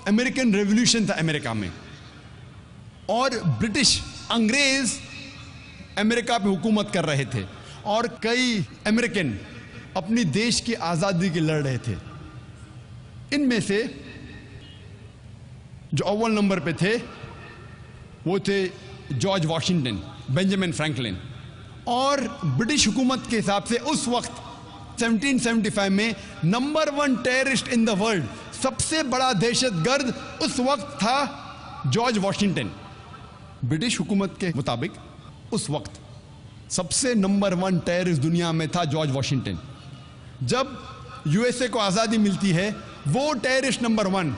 American revolution था America में, और ब्रिटिश अंग्रेज अमेरिका पे हुकूमत कर रहे थे, और कई अमेरिकन अपनी देश की आज़ादी के लड़ रहे थे। इनमें से जो अव्वल नंबर पे थे वो थे जॉर्ज वॉशिंगटन, बेंजामिन फ्रैंकलिन। और ब्रिटिश हुकूमत के हिसाब से उस वक्त 1775 में number 1 terrorist in the world, सबसे बड़ा दहशतगर्द उस वक्त था जॉर्ज वॉशिंगटन। ब्रिटिश हुकूमत के मुताबिक उस वक्त सबसे नंबर 1 टेररिस्ट दुनिया में था जॉर्ज वॉशिंगटन। जब यूएसए को आज़ादी मिलती है, वो टेररिस्ट नंबर 1,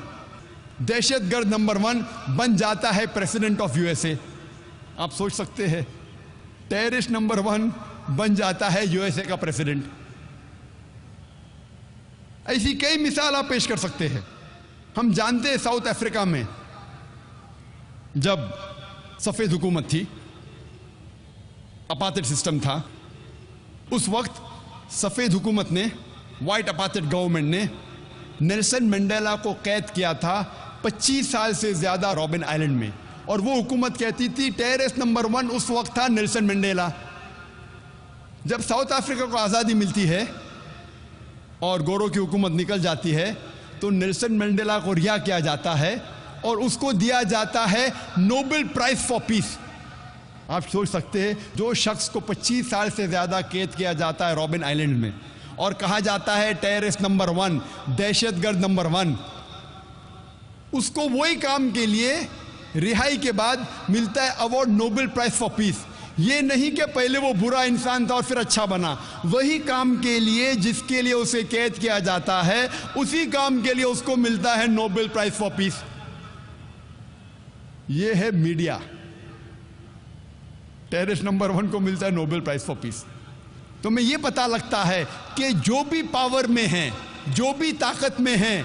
दहशतगर्द नंबर 1 बन जाता है प्रेसिडेंट ऑफ यूएसए। आप सोच सकते हैं, टेररिस्ट नंबर 1 बन जाता है यूएसए का प्रेसिडेंट। ऐसी कई मिसाल आप पेश कर सकते हैं। हम जानते हैं साउथ अफ्रीका में जब सफेद हुकूमत थी, अपार्टेड सिस्टम था, उस वक्त सफेद हुकूमत ने, व्हाइट अपार्टेड गवर्नमेंट ने नेल्सन मंडेला को कैद किया था 25 साल से ज्यादा रॉबिन आइलैंड में। और वो हुकूमत कहती थी टेररिस्ट नंबर 1 उस वक्त था नेल्सन मंडेला। जब साउथ अफ्रीका को आज़ादी मिलती है और गोरों की हुकूमत निकल जाती है, तो नेल्सन मंडेला को रिहा किया जाता है और उसको दिया जाता है नोबेल प्राइज फॉर पीस। आप सोच सकते हैं, जो शख्स को 25 साल से ज्यादा कैद किया जाता है रॉबिन आइलैंड में और कहा जाता है टेररिस्ट नंबर 1, दहशतगर्द नंबर 1, उसको वही काम के लिए रिहाई के बाद मिलता है award Nobel prize for peace. ये नहीं कि पहले वो बुरा इंसान था और फिर अच्छा बना, वही काम के लिए जिसके लिए उसे कैद किया जाता है, उसी काम के लिए उसको मिलता है नोबेल प्राइज फॉर पीस। ये है मीडिया। टेररिस्ट नंबर 1 को मिलता है नोबेल प्राइज फॉर पीस। तो हमें यह पता लगता है कि जो भी पावर में है, जो भी ताकत में है,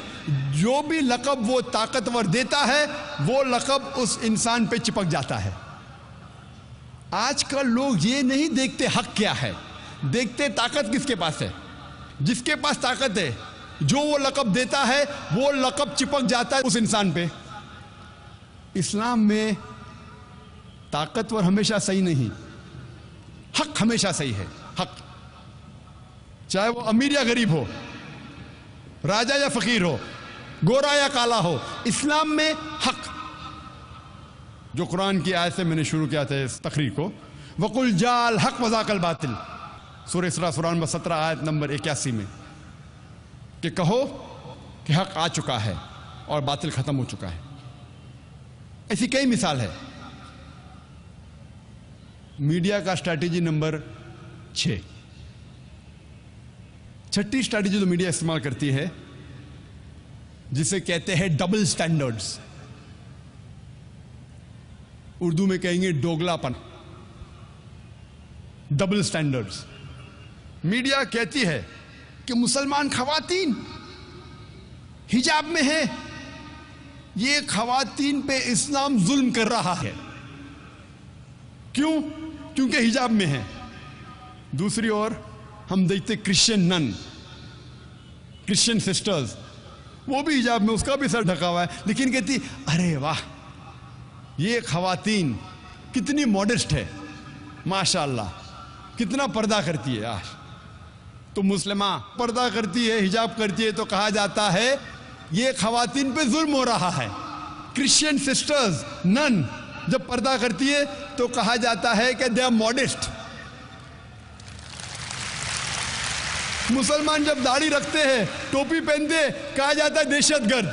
जो भी लक़ब वो ताकतवर देता है, वो लक़ब उस इंसान पे चिपक जाता है। आजकल लोग ये नहीं देखते हक क्या है, देखते ताकत किसके पास है। जिसके पास ताकत है, जो वो लक़ब देता है, वो लक़ब चिपक जाता है उस इंसान पे। इस्लाम में ताकतवर हमेशा सही नहीं, हक हमेशा सही है। हक, चाहे वो अमीर या गरीब हो, राजा या फकीर हो, गोरा या काला हो, इस्लाम में हक। जो कुरान की आयत से मैंने शुरू किया था इस तकरीर को, वकुल जाल हक वज़ाकल बातिल, सूरह इसरा सूरा नंबर 17 आयत नंबर 81 में, कि कहो कि हक आ चुका है और बातिल खत्म हो चुका है। ऐसी कई मिसाल है। मीडिया का स्ट्रैटेजी नंबर 6, छठी स्ट्रैटेजी जो मीडिया इस्तेमाल करती है, जिसे कहते हैं डबल स्टैंडर्ड्स, उर्दू में कहेंगे दोगलापन, डबल स्टैंडर्ड्स। मीडिया कहती है कि मुसलमान खवातीन हिजाब में है, ये खवातीन पे इस्लाम जुल्म कर रहा है। क्यों? क्योंकि हिजाब में है। दूसरी ओर हम देखते क्रिश्चियन नन, क्रिश्चियन सिस्टर्स, वो भी हिजाब में, उसका भी सर ढका हुआ है, लेकिन कहती अरे वाह, ये खवातीन कितनी मॉडेस्ट है, माशाअल्लाह, कितना पर्दा करती है। आज तो मुस्लिमा पर्दा करती है, हिजाब करती है, तो कहा जाता है ये खवातीन पे जुल्म हो रहा है। क्रिश्चियन सिस्टर्स, नन जब पर्दा करती है तो कहा जाता है कि दे आर मॉडेस्ट। मुसलमान जब दाढ़ी रखते हैं, टोपी पहनते हैं, कहा जाता है दहशतगर्द,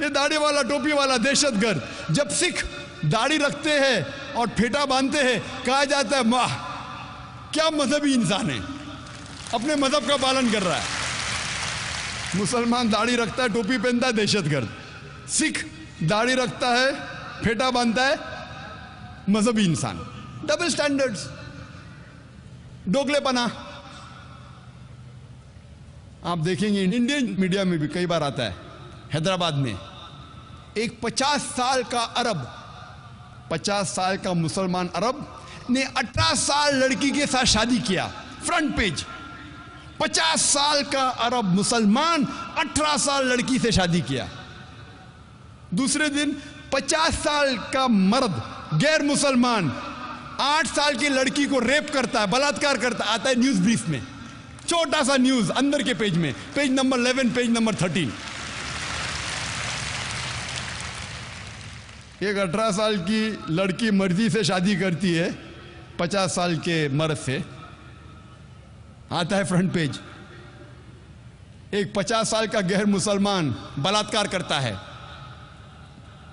ये दाढ़ी वाला टोपी वाला दहशतगर्द। जब सिख दाढ़ी रखते हैं और फेटा बांधते हैं, कहा जाता है वाह क्या मजहबी इंसान है, अपने मजहब का पालन कर रहा है। मुसलमान दाढ़ी रखता है, टोपी पहनता है, दहशतगर्द। सिख दाढ़ी रखता है, फेटा बांधता है, मजहबी इंसान। डबल स्टैंडर्ड्स, दोगलेपना। आप देखेंगे इंडियन मीडिया में भी कई बार आता है। हैदराबाद में एक 50 साल का अरब, 50 साल का मुसलमान अरब ने 18 साल लड़की के साथ शादी किया। फ्रंट पेज, 50 साल का अरब मुसलमान 18 साल लड़की से शादी किया। दूसरे दिन 50 साल का मर्द गैर मुसलमान 8 साल की लड़की को रेप करता है, बलात्कार करता है, आता है न्यूज ब्रीफ में, छोटा सा न्यूज अंदर के पेज में, पेज नंबर 11, पेज नंबर 13। एक 18 साल की लड़की मर्जी से शादी करती है 50 साल के मर्द से, आता है फ्रंट पेज। एक 50 साल का गैर मुसलमान बलात्कार करता है,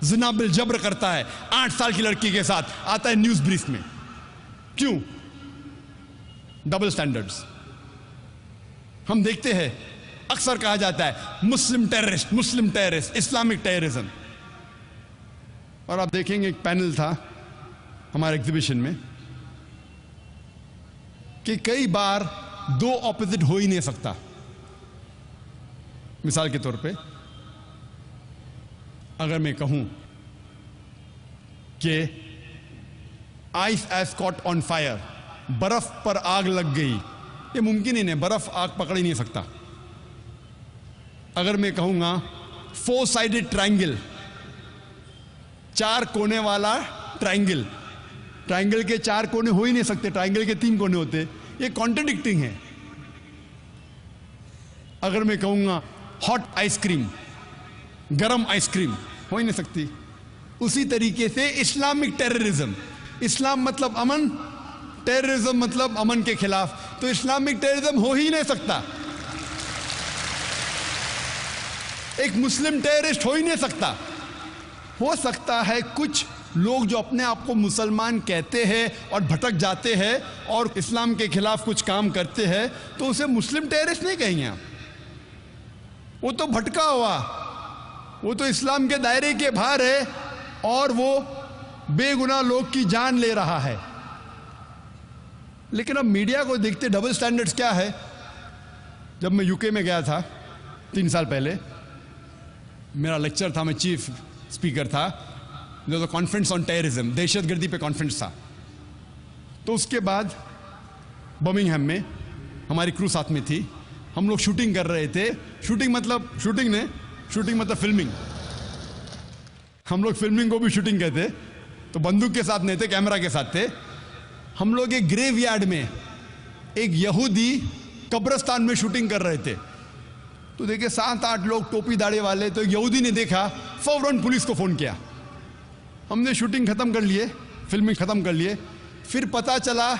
जिना बिल जब्र करता है 8 साल की लड़की के साथ, आता है न्यूज ब्रीफ में। क्यों? Double standards. हम देखते हैं अक्सर कहा जाता है मुस्लिम टेररिस्ट, इस्लामिक टेररिज्म। और आप देखेंगे एक पैनल था हमारे एग्जीबिशन में कि कई बार दो ऑपोजिट हो ही नहीं सकता। मिसाल के तौर पे अगर मैं कहूं कि ice age caught on fire, बर्फ पर आग लग गई, ये मुमकिन ही नहीं, बर्फ आग पकड़ ही नहीं सकता। अगर मैं कहूंगा 4 साइडेड ट्रायंगल, 4 कोने वाला ट्रायंगल, ट्रायंगल के 4 कोने हो ही नहीं सकते, ट्रायंगल के 3 कोने होते, ये कॉन्ट्रडिक्टिंग है। अगर मैं कहूंगा हॉट आइसक्रीम, गरम आइसक्रीम, हो ही नहीं सकती। उसी तरीके से इस्लामिक टेररिज्म, इस्लाम मतलब अमन, टेररिज्म मतलब अमन के खिलाफ, तो इस्लामिक टेररिज्म हो ही नहीं सकता। एक मुस्लिम टेररिस्ट हो ही नहीं सकता। हो सकता है कुछ लोग जो अपने आप को मुसलमान कहते हैं और भटक जाते हैं और इस्लाम के खिलाफ कुछ काम करते हैं, तो उसे मुस्लिम टेररिस्ट नहीं कहेंगे आप। वो तो भटका हुआ, वो तो इस्लाम के दायरे के बाहर है और वो बेगुनाह लोग की जान ले रहा है। लेकिन अब मीडिया को देखते डबल स्टैंडर्ड्स क्या है। जब मैं यूके में गया था 3 साल पहले, मेरा लेक्चर था, मैं चीफ स्पीकर था, जो कॉन्फ्रेंस ऑन टेररिज्म, दहशतगर्दी पे कॉन्फ्रेंस था। तो उसके बाद बर्मिंघम में हमारी क्रू साथ में थी, हम लोग शूटिंग कर रहे थे। शूटिंग मतलब फिल्मिंग। हम लोग फिल्मिंग को भी शूटिंग कहते, तो बंदूक के साथ नहीं थे, कैमरा के साथ थे। हम लोग एक ग्रेवयार्ड में एक यहूदी कब्रिस्तान में शूटिंग कर रहे थे। तो देखिए 7-8 लोग टोपी दाढ़ी वाले, तो एक यहूदी ने देखा, फौरन पुलिस को फोन किया। हमने शूटिंग खत्म कर लिए, फिल्मिंग खत्म कर लिए। फिर पता चला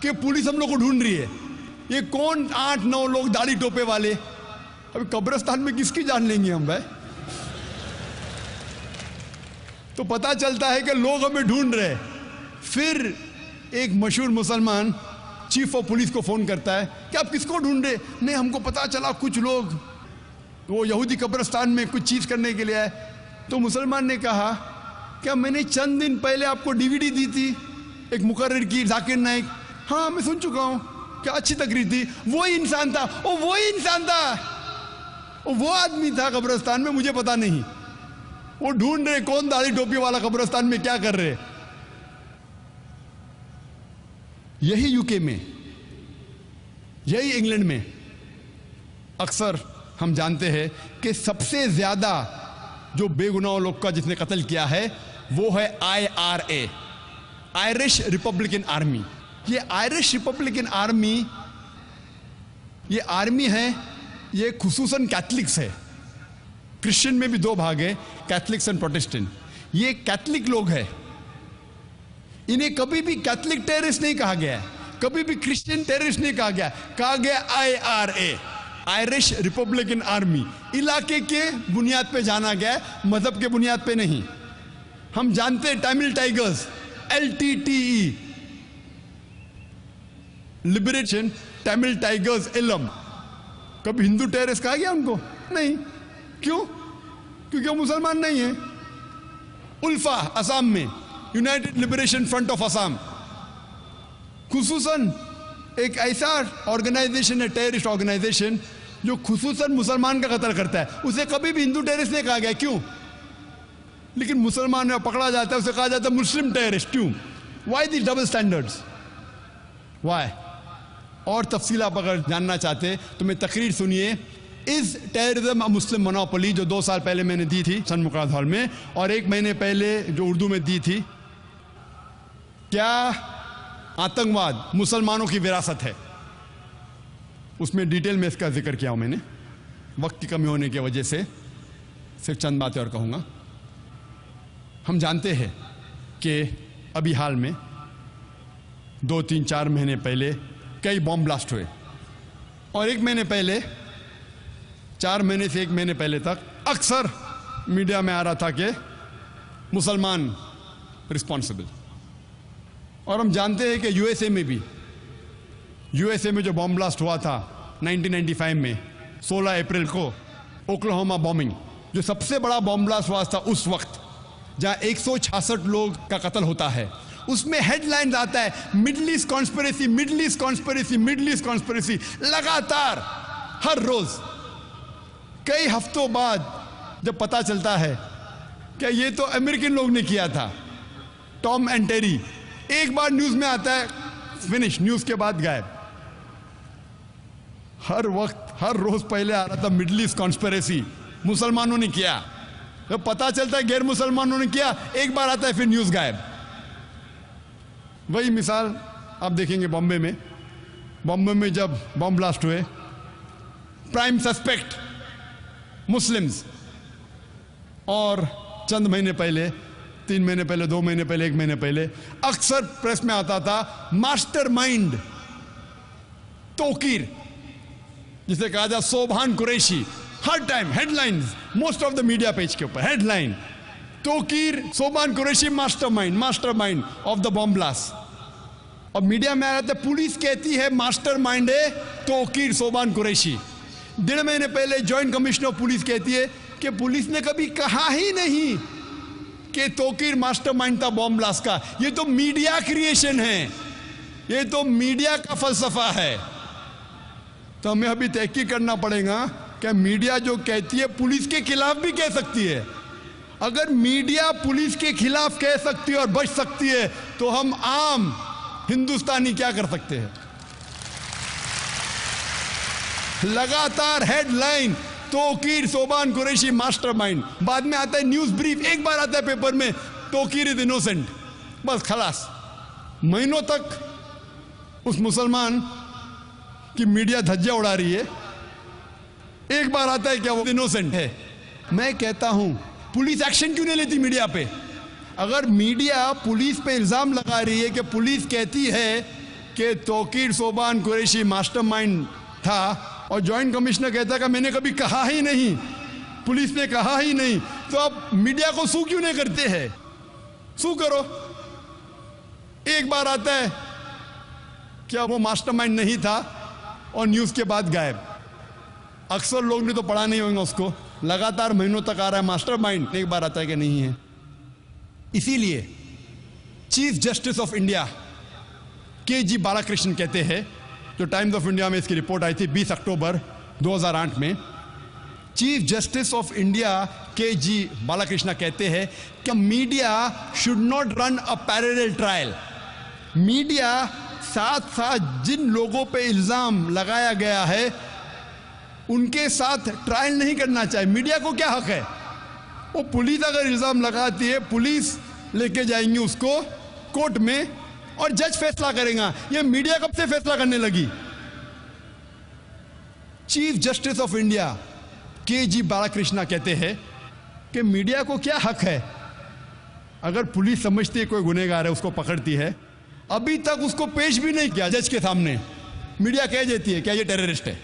कि पुलिस हम लोग को ढूंढ रही है। ये कौन 8-9 लोग दाढ़ी टोपे वाले? अभी कब्रिस्तान में किसकी जान लेंगे हम भाई? तो पता चलता है कि लोग हमें ढूंढ रहे। फिर एक मशहूर मुसलमान चीफ ऑफ पुलिस को फोन करता है कि आप किसको ढूंढ रहे? नहीं, हमको पता चला कुछ लोग वो यहूदी कब्रिस्तान में कुछ चीज करने के लिए आए। तो मुसलमान ने कहा क्या मैंने चंद दिन पहले आपको डीवीडी दी थी एक मुकर्रिर की, जाकिर नाइक? हाँ मैं सुन चुका हूँ, क्या अच्छी तकरीर थी। वही इंसान था, वो आदमी था कब्रिस्तान में, मुझे पता नहीं। वो ढूंढ रहे कौन दाढ़ी टोपी वाला कब्रिस्तान में क्या कर रहे। यही यूके में, यही इंग्लैंड में अक्सर हम जानते हैं कि सबसे ज्यादा जो बेगुनाह लोग का जिसने कत्ल किया है वो है IRA, आयरिश रिपब्लिकन आर्मी। ये आयरिश रिपब्लिकन आर्मी, ये आर्मी है, ये खुसूसन कैथलिक्स है। क्रिश्चियन में भी 2 भाग है, कैथलिक्स एंड प्रोटेस्टेंट। ये कैथलिक लोग हैं। इन्हें कभी भी कैथलिक टेररिस्ट नहीं कहा गया है, कभी भी क्रिश्चियन टेररिस्ट नहीं कहा गया, कहा गया IRA, आयरिश रिपब्लिकन आर्मी। इलाके के बुनियाद पे जाना गया, मजहब के बुनियाद पे नहीं। हम जानते हैं Tamil tigers, LTTE, liberation Tamil tigers इलम। कभी हिंदू टेररिस्ट कहा गया उनको? नहीं। क्यों? क्योंकि वो मुसलमान नहीं है। उल्फा असम में, United Liberation Front of Assam, खुसूसन एक ऐसा ऑर्गेनाइजेशन है, टेररिस्ट ऑर्गेनाइजेशन, जो खुसूसन मुसलमान का कत्ल करता है। उसे कभी भी हिंदू टेररिस्ट नहीं कहा गया। क्यों? लेकिन मुसलमान में पकड़ा जाता है, उसे कहा जाता है मुस्लिम टेररिस्ट। क्यों? Why this double standards? Why? और तफसील आप अगर जानना चाहते तो मैं तकरीर सुनिए is terrorism a Muslim monopoly, जो 2 साल पहले मैंने दी थी चंद हॉल में, और 1 महीने पहले जो उर्दू में दी थी। क्या आतंकवाद मुसलमानों की विरासत है? उसमें डिटेल में इसका जिक्र किया हूं मैंने, वक्त की कमी होने की वजह से सिर्फ चंद बातें और कहूंगा। हम जानते हैं कि अभी हाल में 2, 3, 4 महीने पहले कई बॉम्ब ब्लास्ट हुए, और 1 महीने पहले, 4 महीने से 1 महीने पहले तक अक्सर मीडिया में आ रहा था कि मुसलमान रिस्पॉन्सिबल। और हम जानते हैं कि यूएसए में भी, यूएसए में जो बॉम्ब ब्लास्ट हुआ था 1995 में 16 अप्रैल को, ओक्लाहोमा बॉम्बिंग, जो सबसे बड़ा बॉम्ब ब्लास्ट हुआ था उस वक्त, जहां 166 लोग का कत्ल होता है, उसमें हेडलाइंस आता है middle east conspiracy, middle east conspiracy, middle east conspiracy, लगातार हर रोज। कई हफ्तों बाद जब पता चलता है कि ये तो अमेरिकन लोग ने किया था, टॉम एंड टेरी, एक बार न्यूज में आता है, फिनिश, न्यूज के बाद गायब। हर वक्त, हर रोज पहले आ रहा था मिडल ईस्ट कॉन्स्पिरेसी, मुसलमानों ने किया। जब पता चलता है गैर मुसलमानों ने किया, एक बार आता है, फिर न्यूज गायब। वही मिसाल आप देखेंगे बॉम्बे में। बॉम्बे में जब बॉम्ब ब्लास्ट हुए, प्राइम सस्पेक्ट मुस्लिम्स, और चंद महीने पहले, 3 महीने पहले, 2 महीने पहले, 1 महीने पहले अक्सर प्रेस में आता था मास्टरमाइंड तोकीर, जिसे कहा जाए सोभान कुरैशी। हर time headlines, most of the media page के ऊपर headline, Tauqeer Subhan Qureshi mastermind of the bomb blast. और मीडिया में आ रहा था, पुलिस कहती है मास्टरमाइंड है तोकीर सोभान कुरैशी। 1.5 महीने पहले जॉइंट कमिश्नर ऑफ पुलिस कहती है कि पुलिस ने कभी कहा ही नहीं कि तोकीर मास्टरमाइंड था बॉम्ब ब्लास्ट का। ये तो मीडिया क्रिएशन है, ये तो मीडिया का फलसफा है। तो हमें अभी तहकीक करना पड़ेगा कि मीडिया जो कहती है पुलिस के खिलाफ भी कह सकती है। अगर मीडिया पुलिस के खिलाफ कह सकती है और बच सकती है, तो हम आम हिंदुस्तानी क्या कर सकते हैं? लगातार हेडलाइन तोकीर सोभान कुरैशी मास्टरमाइंड, बाद में आता है न्यूज ब्रीफ, एक बार आता है पेपर में तोकीर इज इनोसेंट, बस खलास। महीनों तक उस मुसलमान की मीडिया धज्जियां उड़ा रही है, एक बार आता है क्या वो इनोसेंट है। मैं कहता हूं पुलिस एक्शन क्यों नहीं लेती मीडिया पे? अगर मीडिया पुलिस पे इल्जाम लगा रही है कि पुलिस कहती है कि तोकीर सोभान कुरैशी मास्टरमाइंड था, और जॉइंट कमिश्नर कहता है कि मैंने कभी कहा ही नहीं, पुलिस ने कहा ही नहीं, तो आप मीडिया को सू क्यों नहीं करते हैं? सू करो। एक बार आता है क्या वो मास्टरमाइंड नहीं था, और न्यूज के बाद गायब। अक्सर लोग ने तो पढ़ा नहीं होगा उसको, लगातार महीनों तक आ रहा है मास्टरमाइंड, एक बार आता है कि नहीं है। इसीलिए chief justice of India K G. Balakrishnan कहते हैं, जो टाइम्स ऑफ इंडिया में इसकी रिपोर्ट आई थी 20 अक्टूबर 2008 में, chief justice of India K G. Balakrishnan कहते हैं कि media should not run a parallel trial. Media साथ साथ जिन लोगों पे इल्जाम लगाया गया है उनके साथ ट्रायल नहीं करना चाहिए। मीडिया को क्या हक है? वो पुलिस अगर इल्जाम लगाती है, पुलिस लेके जाएंगी उसको कोर्ट में और जज फैसला करेगा। ये मीडिया कब से फैसला करने लगी? Chief justice of India K G. Balakrishnan कहते हैं कि मीडिया को क्या हक है? अगर पुलिस समझती है कोई गुनहगार है, उसको पकड़ती है, अभी तक उसको पेश भी नहीं किया जज के सामने, मीडिया कह देती है क्या ये टेररिस्ट है,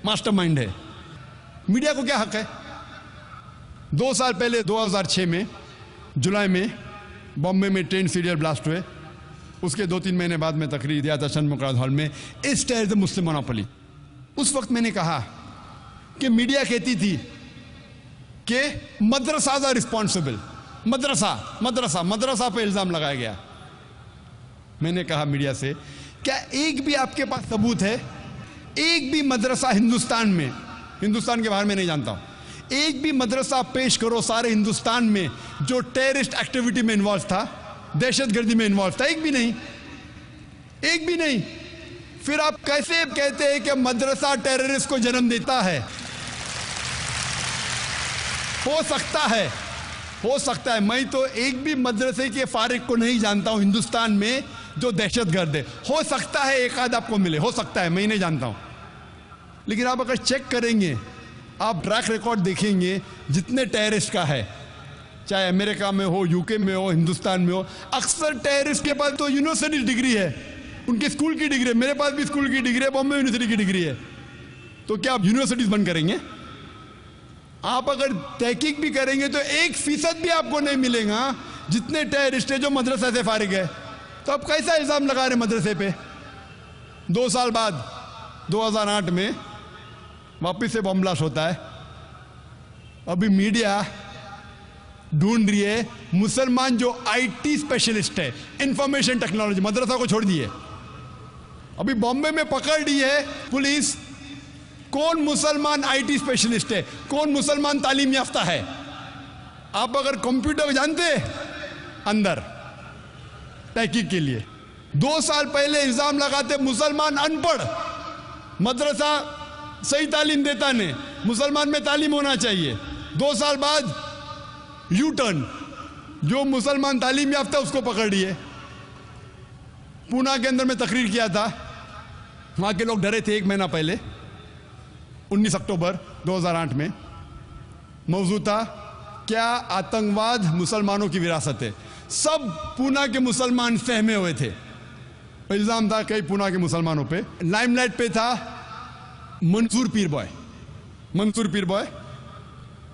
मास्टरमाइंड है। मीडिया को क्या हक है? 2 साल पहले 2006 में जुलाई में बॉम्बे में ट्रेन सीरियल ब्लास्ट हुए, उसके 2-3 महीने बाद में तकरीर दिया था चंद हॉल में, इस टेयर द मुस्लिम मोनोपोली। उस वक्त मैंने कहा कि मीडिया कहती थी कि मदरसा आर रिस्पॉन्सिबल, मदरसा पे इल्जाम लगाया गया। मैंने कहा मीडिया से, क्या एक भी आपके पास सबूत है? एक भी मदरसा हिंदुस्तान में, हिंदुस्तान के बाहर में नहीं जानता हूं, एक भी मदरसा पेश करो सारे हिंदुस्तान में जो टेररिस्ट एक्टिविटी में इन्वॉल्व था, दहशतगर्दी में इन्वॉल्व था? एक भी नहीं, एक भी नहीं। फिर आप कैसे कहते हैं कि मदरसा टेररिस्ट को जन्म देता है? हो सकता है मैं तो एक भी मदरसे के फारिग को नहीं जानता हूं हिंदुस्तान में जो दहशतगर्द है। हो सकता है एक आध आपको मिले, हो सकता है, मैं नहीं जानता हूं। लेकिन आप अगर चेक करेंगे, आप ट्रैक रिकॉर्ड देखेंगे, जितने टेररिस्ट का है, चाहे अमेरिका में हो, यूके में हो, हिंदुस्तान में हो, अक्सर टेररिस्ट के पास तो यूनिवर्सिटी डिग्री है, उनके स्कूल की डिग्री है। मेरे पास भी स्कूल की डिग्री है, बॉम्बे यूनिवर्सिटी की डिग्री है। तो क्या आप यूनिवर्सिटीज बंद करेंगे? आप अगर तहकीक भी करेंगे तो 1% भी आपको नहीं मिलेगा जितने टेररिस्ट है जो मदरसा से फारिग है। तो आप कैसा इल्जाम लगा रहे मदरसे पे? 2 साल बाद 2008 में वापिस से बम ब्लास्ट होता है। अभी मीडिया ढूंढ रही है मुसलमान जो आईटी स्पेशलिस्ट है, इंफॉर्मेशन टेक्नोलॉजी, मदरसा को छोड़ दिए। अभी बॉम्बे में पकड़ ली है पुलिस कौन मुसलमान आईटी स्पेशलिस्ट है, कौन मुसलमान तालीम याफ्ता है। आप अगर कंप्यूटर जानते अंदर तहकीक के लिए, 2 साल पहले इल्जाम लगाते मुसलमान अनपढ़, मदरसा सही तालीम देता नहीं, मुसलमान में तालीम होना चाहिए। 2 साल बाद यू टर्न, जो मुसलमान तालीम याफ्ता उसको पकड़ लिए। पूना के अंदर में तकरीर किया था, वहां के लोग डरे थे 1 महीना पहले, 19 अक्टूबर 2008 में। मौजूद था क्या आतंकवाद मुसलमानों की विरासत है। सब पूना के मुसलमान सहमे हुए थे। इल्जाम था कई पूना के मुसलमानों पे। लाइमलाइट पे था मंसूर पीर बॉय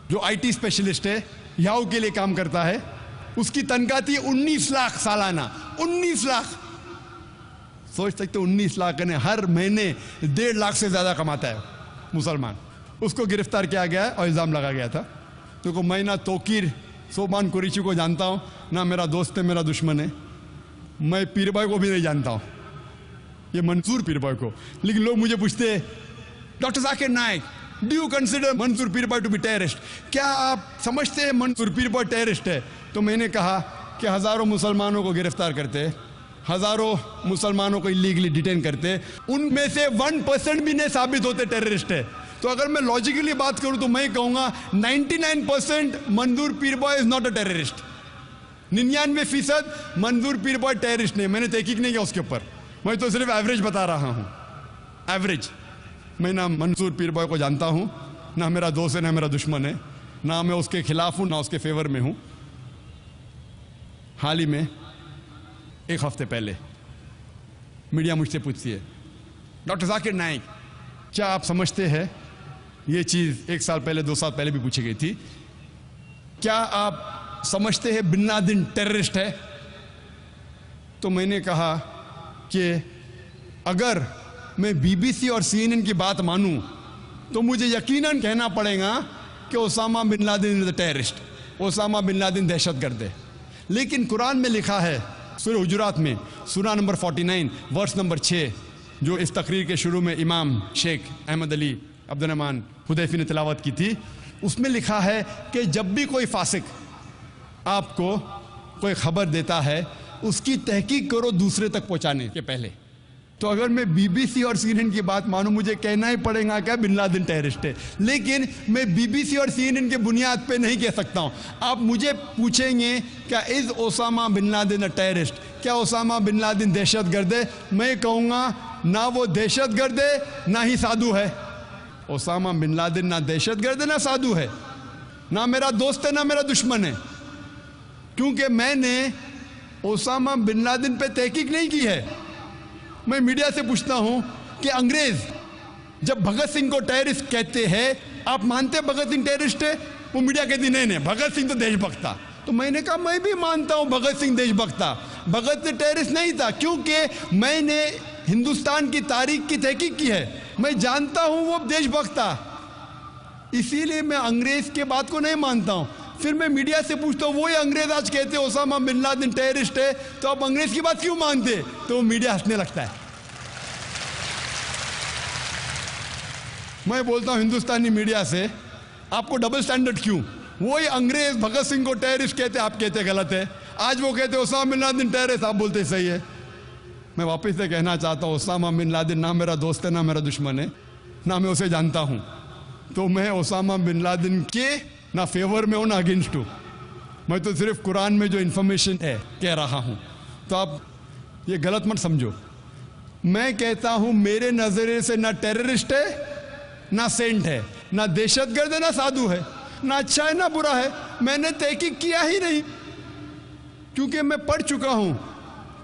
जो आईटी स्पेशलिस्ट है, याहू के लिए काम करता है। उसकी तनख्वाह थी 19 लाख सालाना, 19 लाख। सोच सकते 19 लाख ने हर महीने 1.5 लाख से ज्यादा कमाता है मुसलमान। उसको गिरफ्तार किया गया है और इल्जाम लगा गया था। क्योंकि मैं ना तोकीर सोबान कुरैशी को जानता हूं, ना मेरा दोस्त है, मेरा दुश्मन है। मैं पीर बॉय को भी नहीं जानता हूं, ये मंसूर पीर बॉय को। लेकिन लोग मुझे पूछते doctor Zakir Naik, do you consider Mansoor Peerbhoy to be terrorist? क्या आप समझते हैं मंसूर पीर बॉय टेररिस्ट है? तो मैंने कहा कि हजारों मुसलमानों को गिरफ्तार करते, हजारों मुसलमानों को इलीगली डिटेन करते, उनमें से 1% भी नहीं साबित होते टेररिस्ट है। तो अगर मैं लॉजिकली बात करूं तो मैं कहूंगा 99% Mansoor Peerbhoy is not a terrorist. 99% Mansoor Peerbhoy terrorist नहीं। मैंने तहकीक नहीं किया उसके ऊपर, मैं तो सिर्फ एवरेज बता रहा हूं। एवरेज। मैं ना मंसूर पीर बॉय को जानता हूं, ना मेरा दोस्त है, ना मेरा दुश्मन है, ना मैं उसके खिलाफ हूं, ना उसके फेवर में हूं। हाल ही में 1 हफ्ते पहले मीडिया मुझसे पूछती है डॉक्टर जाकिर नाइक, क्या आप समझते हैं, ये चीज 1 साल पहले 2 साल पहले भी पूछी गई थी, क्या आप समझते हैं बिन लादेन टेररिस्ट है? तो मैंने कहा कि अगर मैं बीबीसी और सीएनएन की बात मानूं तो मुझे यकीनन कहना पड़ेगा कि Osama bin Laden is a terrorist, Osama bin Laden दहशतगर्द है। लेकिन कुरान में लिखा है सूरह हुजुरात में, सूरा नंबर 49 वर्स नंबर 6, जो इस तकरीर के शुरू में इमाम शेख अहमद अली अब्दुर्रहमान हुदैफी ने तिलावत की थी, उसमें लिखा है कि जब भी कोई फासिक आपको कोई खबर देता है उसकी तहकीक करो दूसरे तक पहुंचाने के पहले। तो अगर मैं बीबीसी और सीएनएन की बात मानूं, मुझे कहना ही पड़ेगा क्या बिन लादेन टेररिस्ट है। लेकिन मैं बीबीसी और सीएनएन के बुनियाद पे नहीं कह सकता हूं। आप मुझे पूछेंगे क्या is Osama bin Laden a terrorist, क्या ओसामा बिन लादेन दहशतगर्द है? मैं कहूंगा ना वो दहशतगर्द है ना ही साधु है। ओसामा बिन लादेन ना दहशतगर्द है ना साधु है, ना मेरा दोस्त है ना मेरा दुश्मन है। क्योंकि मैंने ओसामा बिन लादेन पे तहकीक नहीं की है। मैं मीडिया से पूछता हूं कि अंग्रेज जब भगत सिंह को टेररिस्ट कहते हैं, आप मानते हैं भगत सिंह टेररिस्ट है? वो मीडिया कहती नहीं नहीं, भगत सिंह तो देशभक्त था। तो मैंने कहा मैं भी मानता हूं भगत सिंह देशभक्त था, भगत सिंह टेररिस्ट नहीं था। क्योंकि मैंने हिंदुस्तान की तारीख की तहकीक की है, मैं जानता हूं वो देशभक्त था, इसीलिए मैं अंग्रेज के बात को नहीं मानता हूं। फिर मैं मीडिया से पूछता हूं, वही अंग्रेज आज कहते हैं ओसामा बिन लादेन टेररिस्ट है, तो आप अंग्रेज की बात क्यों मानते? तो मीडिया हंसने लगता है। मैं बोलता हूं हिंदुस्तानी मीडिया से, आपको डबल स्टैंडर्ड क्यों? वही अंग्रेज भगत सिंह को टेररिस्ट कहते, आप कहते गलत है। आज वो कहते ओसामा बिन लादेन टेररिस्ट, आप बोलते सही है। मैं वापस से कहना चाहता हूं, ओसामा बिन लादेन ना मेरा दोस्त है ना मेरा दुश्मन है, ना मैं उसे जानता हूं। तो मैं ओसामा बिन लादेन के ना फेवर में हूं ना अगेंस्ट हूं, मैं तो सिर्फ कुरान में जो इंफॉर्मेशन है कह रहा हूं। तो आप ये गलत मत समझो। मैं कहता हूं मेरे नजरिए से ना टेररिस्ट है ना सेंट है, ना दहशतगर्द है ना साधु है, ना अच्छा है ना बुरा है। मैंने तहकीक किया ही नहीं, क्योंकि मैं पढ़ चुका हूं,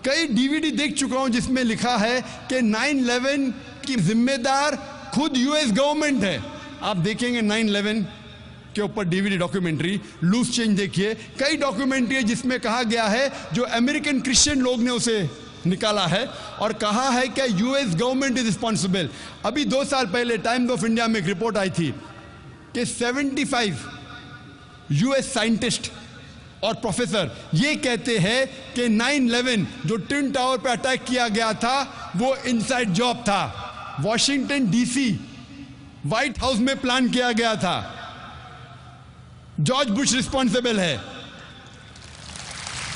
कई डीवीडी देख चुका हूं जिसमें लिखा है कि 9/11 की जिम्मेदार खुद यूएस गवर्नमेंट है। आप देखेंगे 9/11 के ऊपर डीवीडी डॉक्यूमेंट्री, लूज चेंज देखिए, कई डॉक्यूमेंट्री है जिसमें कहा गया है, जो अमेरिकन क्रिश्चियन लोग ने उसे निकाला है और कहा है कि यूएस गवर्नमेंट इज रिस्पॉन्सिबल। अभी 2 साल पहले टाइम्स ऑफ इंडिया में एक रिपोर्ट आई थी कि 75 यूएस साइंटिस्ट और प्रोफेसर ये कहते हैं कि 9/11 जो ट्विन टावर पर अटैक किया गया था वो इनसाइड जॉब था, वॉशिंगटन डीसी व्हाइट हाउस में प्लान किया गया था, जॉर्ज बुश रिस्पॉन्सिबल है।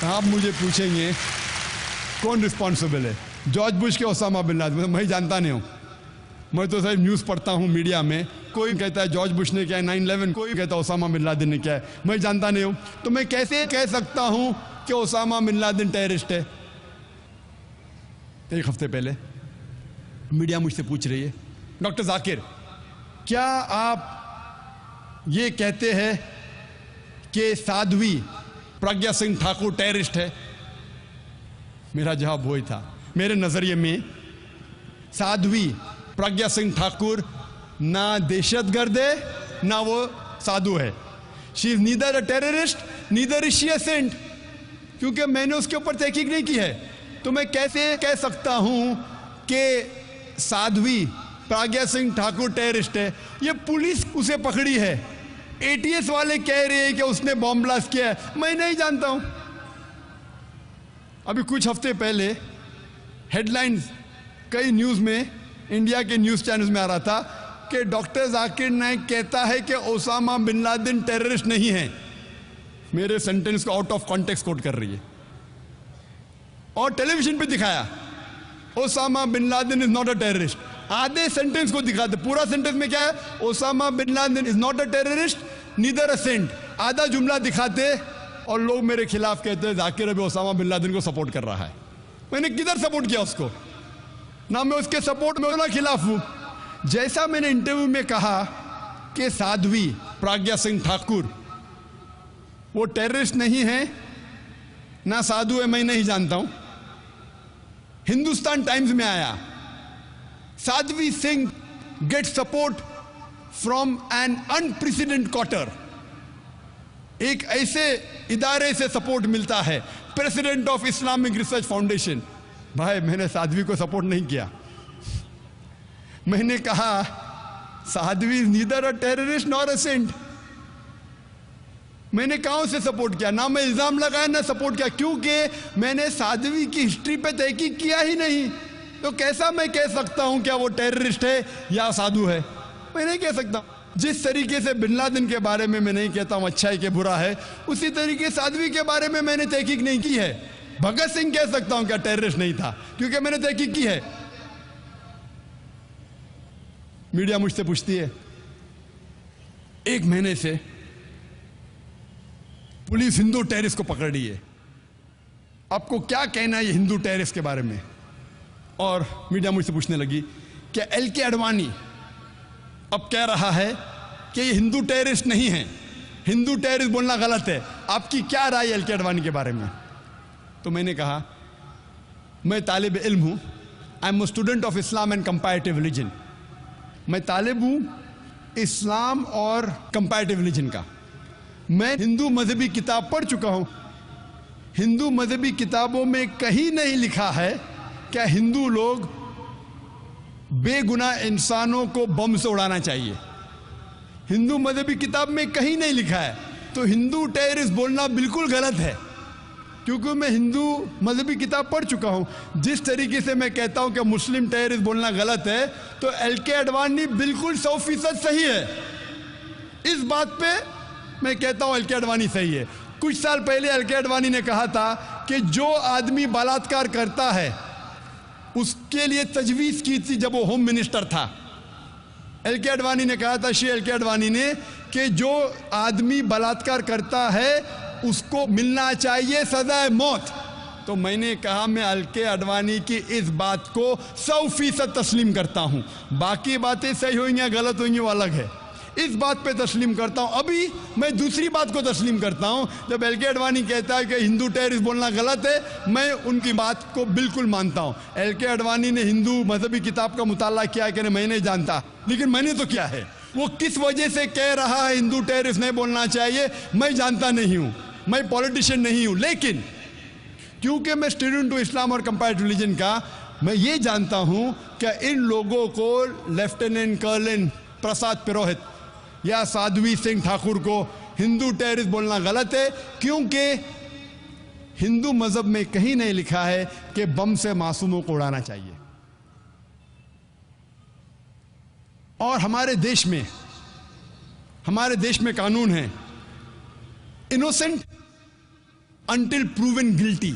आप मुझे पूछेंगे कौन रिस्पॉन्सिबल है, जॉर्ज बुश के ओसामा बिन लादेन? मैं जानता नहीं हूं, मैं तो सिर्फ न्यूज़ पढ़ता हूं मीडिया में। कोई कहता है जॉर्ज बुश ने क्या है 9/11, कोई कहता है ओसामा बिन लादेन ने क्या है, मैं जानता नहीं हूं। तो मैं कैसे कह सकता हूं कि ओसामा बिन लादेन टेररिस्ट है? 1 हफ्ते पहले मीडिया मुझसे पूछ रही है, डॉक्टर जाकिर क्या आप ये कहते हैं कि साध्वी प्रज्ञा सिंह ठाकुर टेररिस्ट है? मेरा जवाब वही था, मेरे नजरिए में साध्वी प्रज्ञा सिंह ठाकुर ना दहशतगर्द है ना वो साधु है। She is neither a terrorist neither is she a saint, क्योंकि मैंने उसके ऊपर तहकीक नहीं की है। तो मैं कैसे कह सकता हूं कि साध्वी प्रज्ञा सिंह ठाकुर टेररिस्ट है? ये पुलिस उसे पकड़ी है, एटीएस वाले कह रहे हैं कि उसने बॉम्ब ब्लास्ट किया है, मैं नहीं जानता हूं। अभी कुछ हफ्ते पहले हेडलाइंस कई न्यूज़ में, इंडिया के न्यूज़ चैनल्स में आ रहा था कि डॉक्टर जाकिर नाइक कहता है कि ओसामा बिन लादेन टेररिस्ट नहीं है। मेरे सेंटेंस को आउट ऑफ कॉन्टेक्स्ट कोट कर रही है और टेलीविजन पे दिखाया Osama bin Laden is not a terrorist. आधे सेंटेंस को दिखाते, पूरा सेंटेंस में क्या है, Osama bin Laden is not a terrorist neither a saint. आधा जुमला दिखाते और लोग मेरे खिलाफ कहते हैं जाकिर अभी ओसामा बिन लादेन को सपोर्ट कर रहा है। मैंने किधर सपोर्ट किया उसको? ना मैं उसके सपोर्ट में ना खिलाफ हूं। जैसा मैंने इंटरव्यू में कहा कि साध्वी प्रज्ञा सिंह ठाकुर वो टेररिस्ट नहीं है ना साधु है, मैं नहीं जानता हूं। हिंदुस्तान टाइम्स में आया, Sadhvi Singh get support from an unprecedented quarter. एक ऐसे इदारे से सपोर्ट मिलता है, प्रेसिडेंट ऑफ इस्लामिक रिसर्च फाउंडेशन। भाई मैंने साध्वी को सपोर्ट नहीं किया, मैंने कहा Sadhvi neither a terrorist nor a saint. मैंने कहा उसे सपोर्ट किया, ना मैं इल्जाम लगाया ना सपोर्ट किया, क्योंकि मैंने साध्वी की हिस्ट्री पे तहकीक किया ही नहीं। तो कैसा मैं कह सकता हूं क्या वो टेररिस्ट है या साधु है? मैं नहीं कह सकता। जिस तरीके से बिन लादेन के बारे में मैं नहीं कहता हूं अच्छा है कि बुरा है, उसी तरीके साध्वी के बारे में मैंने तहकीक नहीं की है। भगत सिंह कह सकता हूं क्या टेररिस्ट नहीं था, क्योंकि मैंने तहकीक की है। मीडिया मुझसे पूछती है 1 महीने से पुलिस हिंदू टेररिस्ट को पकड़ रही है, आपको क्या कहना है ये हिंदू टेररिस्ट के बारे में? और मीडिया मुझसे पूछने लगी कि एलके अडवाणी अब कह रहा है कि ये हिंदू टेररिस्ट नहीं है, हिंदू टेररिस्ट बोलना गलत है, आपकी क्या राय है एलके अडवाणी के बारे में? तो मैंने कहा मैं तालिब इल्म हूँ, I am student of Islam and comparative religion. मैं तालिब हूँ इस्लाम और कंपैरेटिव रिलीजन का। मैं हिंदू मजहबी किताब पढ़ चुका हूँ। हिंदू मजहबी किताबों में कहीं नहीं लिखा है क्या हिंदू लोग बेगुनाह इंसानों को बम से उड़ाना चाहिए। हिंदू मजहबी किताब में कहीं नहीं लिखा है। तो हिंदू टेररिस्ट बोलना बिल्कुल गलत है, क्योंकि मैं हिंदू मजहबी किताब पढ़ चुका हूं। जिस तरीके से मैं कहता हूं कि मुस्लिम टेररिस्ट बोलना गलत है, तो एलके अडवाणी बिल्कुल 100% सही है। इस बात पे मैं कहता हूं एलके अडवाणी सही है। कुछ साल पहले एलके अडवाणी ने कहा था कि जो आदमी बलात्कार करता है उसके लिए तजवीज़ की थी जब वो होम मिनिस्टर था। एल के अडवाणी ने कहा था, श्री एल के अडवाणी ने, कि जो आदमी बलात्कार करता है उसको मिलना चाहिए सजाए मौत। तो मैंने कहा मैं एल के अडवाणी की इस बात को 100% तस्लीम करता हूं। बाकी बातें सही होंगी या गलत होंगी वो अलग है, इस बात पे तस्लीम करता हूं। अभी मैं दूसरी बात को तस्लीम करता हूं। जब एल के अडवाणी कहता है कि हिंदू टेररिस्ट बोलना गलत है, मैं उनकी बात को बिल्कुल मानता हूं। एल के अडवाणी ने हिंदू मजहबी किताब का मुताला किया है कि नहीं मैं नहीं जानता, लेकिन मैंने तो किया है। वो किस वजह से कह रहा है हिंदू टेररिस्ट नहीं बोलना चाहिए, मैं जानता नहीं हूं, मैं पॉलिटिशियन नहीं हूं। लेकिन क्योंकि मैं स्टूडेंट हूं इस्लाम और कंपैरेटिव रिलीजन का, मैं ये जानता हूं कि इन लोगों को लेफ्टिनेंट कर्नल प्रसाद पुरोहित या साध्वी सिंह ठाकुर को हिंदू टेररिस्ट बोलना गलत है, क्योंकि हिंदू मजहब में कहीं नहीं लिखा है कि बम से मासूमों को उड़ाना चाहिए। और हमारे देश में कानून है, इनोसेंट अंटिल प्रूवन गिल्टी,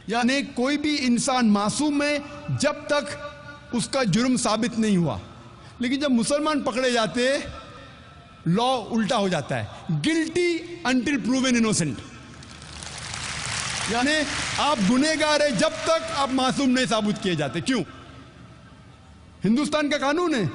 यानी कोई भी इंसान मासूम है जब तक उसका जुर्म साबित नहीं हुआ। लेकिन जब मुसलमान पकड़े जाते लॉ उल्टा हो जाता है, गिल्टी अंटिल प्रूवन इनोसेंट, यानी आप गुनहगार है जब तक आप मासूम नहीं साबित किए जाते। क्यों? हिंदुस्तान का कानून है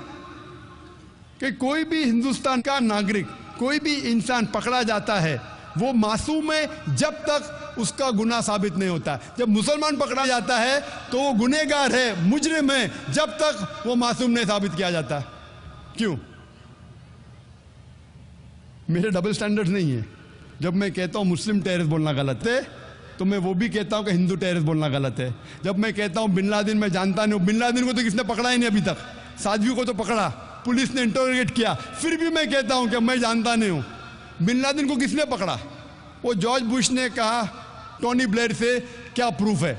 कि कोई भी हिंदुस्तान का नागरिक, कोई भी इंसान पकड़ा जाता है वो मासूम है जब तक उसका गुनाह साबित नहीं होता। जब मुसलमान पकड़ा जाता है तो वो गुनहगार है, मुजरिम है, जब तक वो मासूम नहीं साबित किया जाता। क्यों? मेरे डबल स्टैंडर्ड नहीं है। जब मैं कहता हूं मुस्लिम टेररिस्ट बोलना गलत है, तो मैं वो भी कहता हूं कि हिंदू टेररिस्ट बोलना गलत है। जब मैं कहता हूं बिन लादेन मैं जानता नहीं हूं, बिन लादेन को तो किसने पकड़ा ही नहीं अभी तक, साध्वी को तो पकड़ा, पुलिस ने इंटरोगेट किया, फिर भी मैं कहता हूं कि मैं जानता नहीं हूं। बिन लादेन को किसने पकड़ा? वो जॉर्ज बुश ने कहा टोनी ब्लेयर से, क्या प्रूफ है?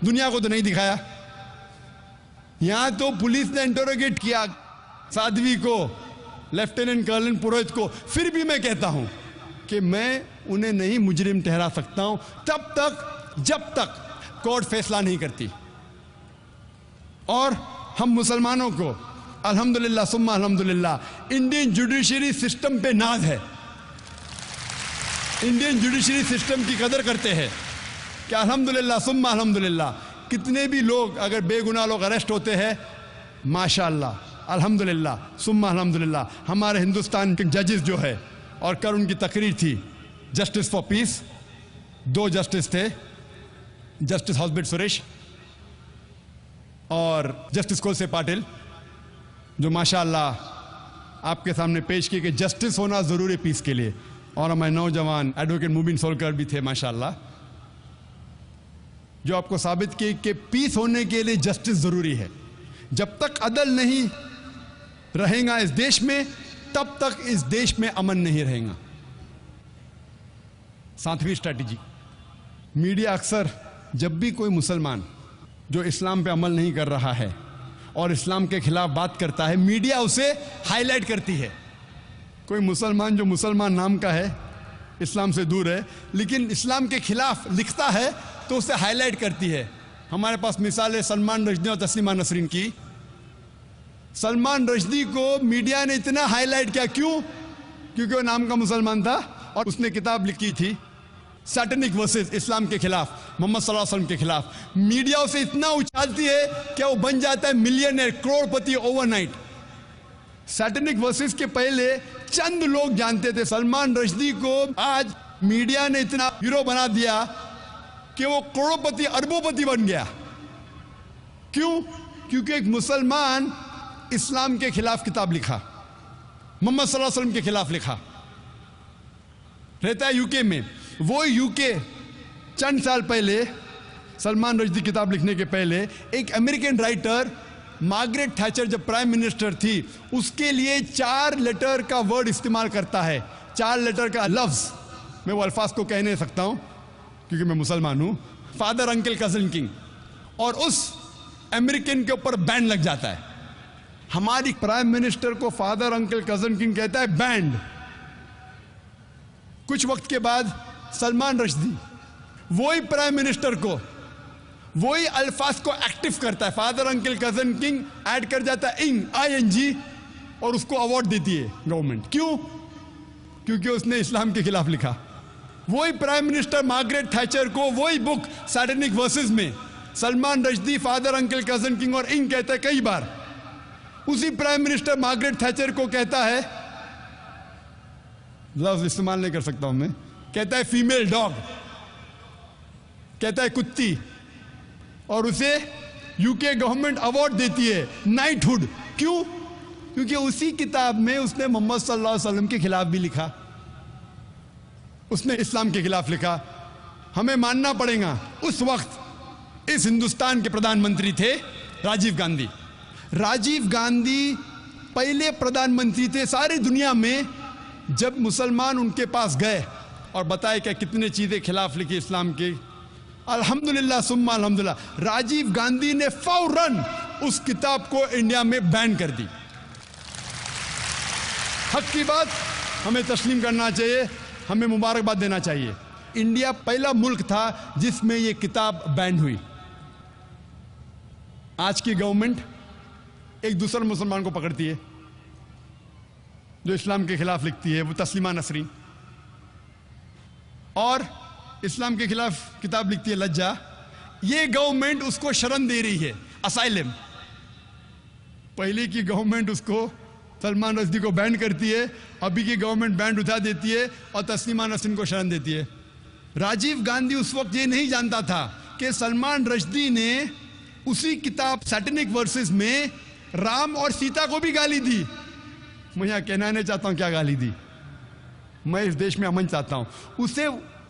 दुनिया को तो नहीं दिखाया। यहां तो पुलिस ने इंटरोगेट किया साध्वी को, लेफ्टिनेंट कर्नल पुरोहित को, फिर भी मैं कहता हूं कि मैं उन्हें नहीं मुजरिम ठहरा सकता हूं तब तक जब तक कोर्ट फैसला नहीं करती। और हम मुसलमानों को अल्हम्दुलिल्लाह सुम्मा अल्हम्दुलिल्लाह इंडियन जुडिशरी सिस्टम पे नाज है, इंडियन जुडिशरी सिस्टम की कदर करते हैं कि अल्हम्दुलिल्लाह सुम्मा अल्हम्दुलिल्लाह कितने भी लोग अगर बेगुनाह लोग अरेस्ट होते हैं, माशाअल्लाह अल्हम्दुलिल्लाह सुम्मा अल्हम्दुलिल्लाह हमारे हिंदुस्तान के जजेस जो है, और कल उनकी तकरीर थी जस्टिस फॉर पीस, 2 जस्टिस थे, जस्टिस हॉस्बिट सुरेश और जस्टिस कोलसे पाटिल, जो माशाअल्लाह आपके सामने पेश किए कि जस्टिस होना जरूरी पीस के लिए। और हमारे नौजवान एडवोकेट मुबीन सोलकर भी थे माशाअल्लाह, जो आपको साबित किए कि पीस होने के लिए जस्टिस जरूरी है। जब तक अदल नहीं रहेगा इस देश में, तब तक इस देश में अमन नहीं रहेगा। 7वीं स्ट्रैटेजी, मीडिया अक्सर जब भी कोई मुसलमान जो इस्लाम पे अमल नहीं कर रहा है और इस्लाम के खिलाफ बात करता है, मीडिया उसे हाईलाइट करती है। कोई मुसलमान जो मुसलमान नाम का है, इस्लाम से दूर है, लेकिन इस्लाम के खिलाफ लिखता है तो उसे हाईलाइट करती है। हमारे पास मिसाल है सलमान रश्दी और तस्लीमा नसरीन की। सलमान रश्दी को मीडिया ने इतना हाईलाइट किया, क्यों? क्योंकि वो नाम का मुसलमान था और उसने किताब लिखी थी सैटेनिक वर्सेस इस्लाम के खिलाफ, मोहम्मद सल्लल्लाहु अलैहि वसल्लम के खिलाफ। मीडिया उसे इतना उछालती है कि वो बन जाता है मिलियनर, करोड़पति ओवरनाइट। सैटेनिक वर्सेस के पहले चंद लोग जानते थे। सलमान रश्दी को आज मीडिया ने इतना हीरो बना दिया कि वो करोड़पति अरबोपति बन गया। क्यों? क्योंकि एक मुसलमान इस्लाम के खिलाफ किताब लिखा, मोहम्मद सल्लल्लाहु अलैहि वसल्लम के खिलाफ लिखा, रहता है यूके में। वो यूके चंद साल पहले, सलमान रश्दी किताब लिखने के पहले, एक अमेरिकन राइटर मार्गरेट थैचर जब प्राइम मिनिस्टर थी, उसके लिए 4 लेटर का वर्ड इस्तेमाल करता है, 4 लेटर का लफ्ज। मैं वो अल्फाज को कह नहीं सकता हूं क्योंकि मैं मुसलमान हूं। फादर अंकल कजन किंग, और उस अमेरिकन के ऊपर बैन लग जाता है। हमारी प्राइम मिनिस्टर को फादर अंकल कजन किंग कहता है, बैंड। कुछ वक्त के बाद सलमान रश्दी वही प्राइम मिनिस्टर को वही अल्फाज को एक्टिव करता है, father uncle cousin king add कर जाता है, ING, और उसको अवार्ड देती है गवर्नमेंट। क्यों? क्योंकि उसने इस्लाम के खिलाफ लिखा। वही प्राइम मिनिस्टर मार्गरेट थैचर को वही बुक सैटेनिक वर्सेस में Salman Rushdie father uncle cousin king और इंग कहता है कई बार। उसी प्राइम मिनिस्टर मार्गरेट थैचर को कहता है, लफ्ज इस्तेमाल नहीं कर सकता हूं मैं, कहता है फीमेल डॉग, कहता है कुत्ती, और उसे यूके गवर्नमेंट अवार्ड देती है नाइटहुड। क्यों? क्योंकि उसी किताब में उसने मोहम्मद सल्लल्लाहु अलैहि वसल्लम के खिलाफ भी लिखा, उसने इस्लाम के खिलाफ लिखा। हमें मानना पड़ेगा उस वक्त इस हिंदुस्तान के प्रधानमंत्री थे राजीव गांधी। राजीव गांधी पहले प्रधानमंत्री थे सारी दुनिया में जब मुसलमान उनके पास गए और बताए कि कितने चीजें खिलाफ लिखी इस्लाम के। अल्हम्दुलिल्लाह सुम्मा अल्हम्दुलिल्लाह, राजीव गांधी ने फौरन उस किताब को इंडिया में बैन कर दी। हक की बात हमें तस्लीम करना चाहिए, हमें मुबारकबाद देना चाहिए। इंडिया पहला मुल्क था जिसमें यह किताब बैन हुई। आज की गवर्नमेंट एक दूसरे मुसलमान को पकड़ती है जो इस्लाम के खिलाफ लिखती है, वो तस्लीमा नसरीन, और इस्लाम के खिलाफ किताब लिखती है लज्जा। ये गवर्नमेंट उसको शरण दे रही है, असाइलम। पहले की गवर्नमेंट उसको सलमान रश्दी को बैन करती है, अभी की गवर्नमेंट बैन उठा देती है और तस्लीमा नसरीन को शरण देती है। राजीव गांधी उस वक्त ये नहीं जानता था कि सलमान रश्दी ने उसी किताब सैटेनिक वर्सेस में राम और सीता को भी गाली दी। मैं यहां कहना नहीं चाहता हूं क्या गाली दी, मैं इस देश में अमन चाहता हूं। उसे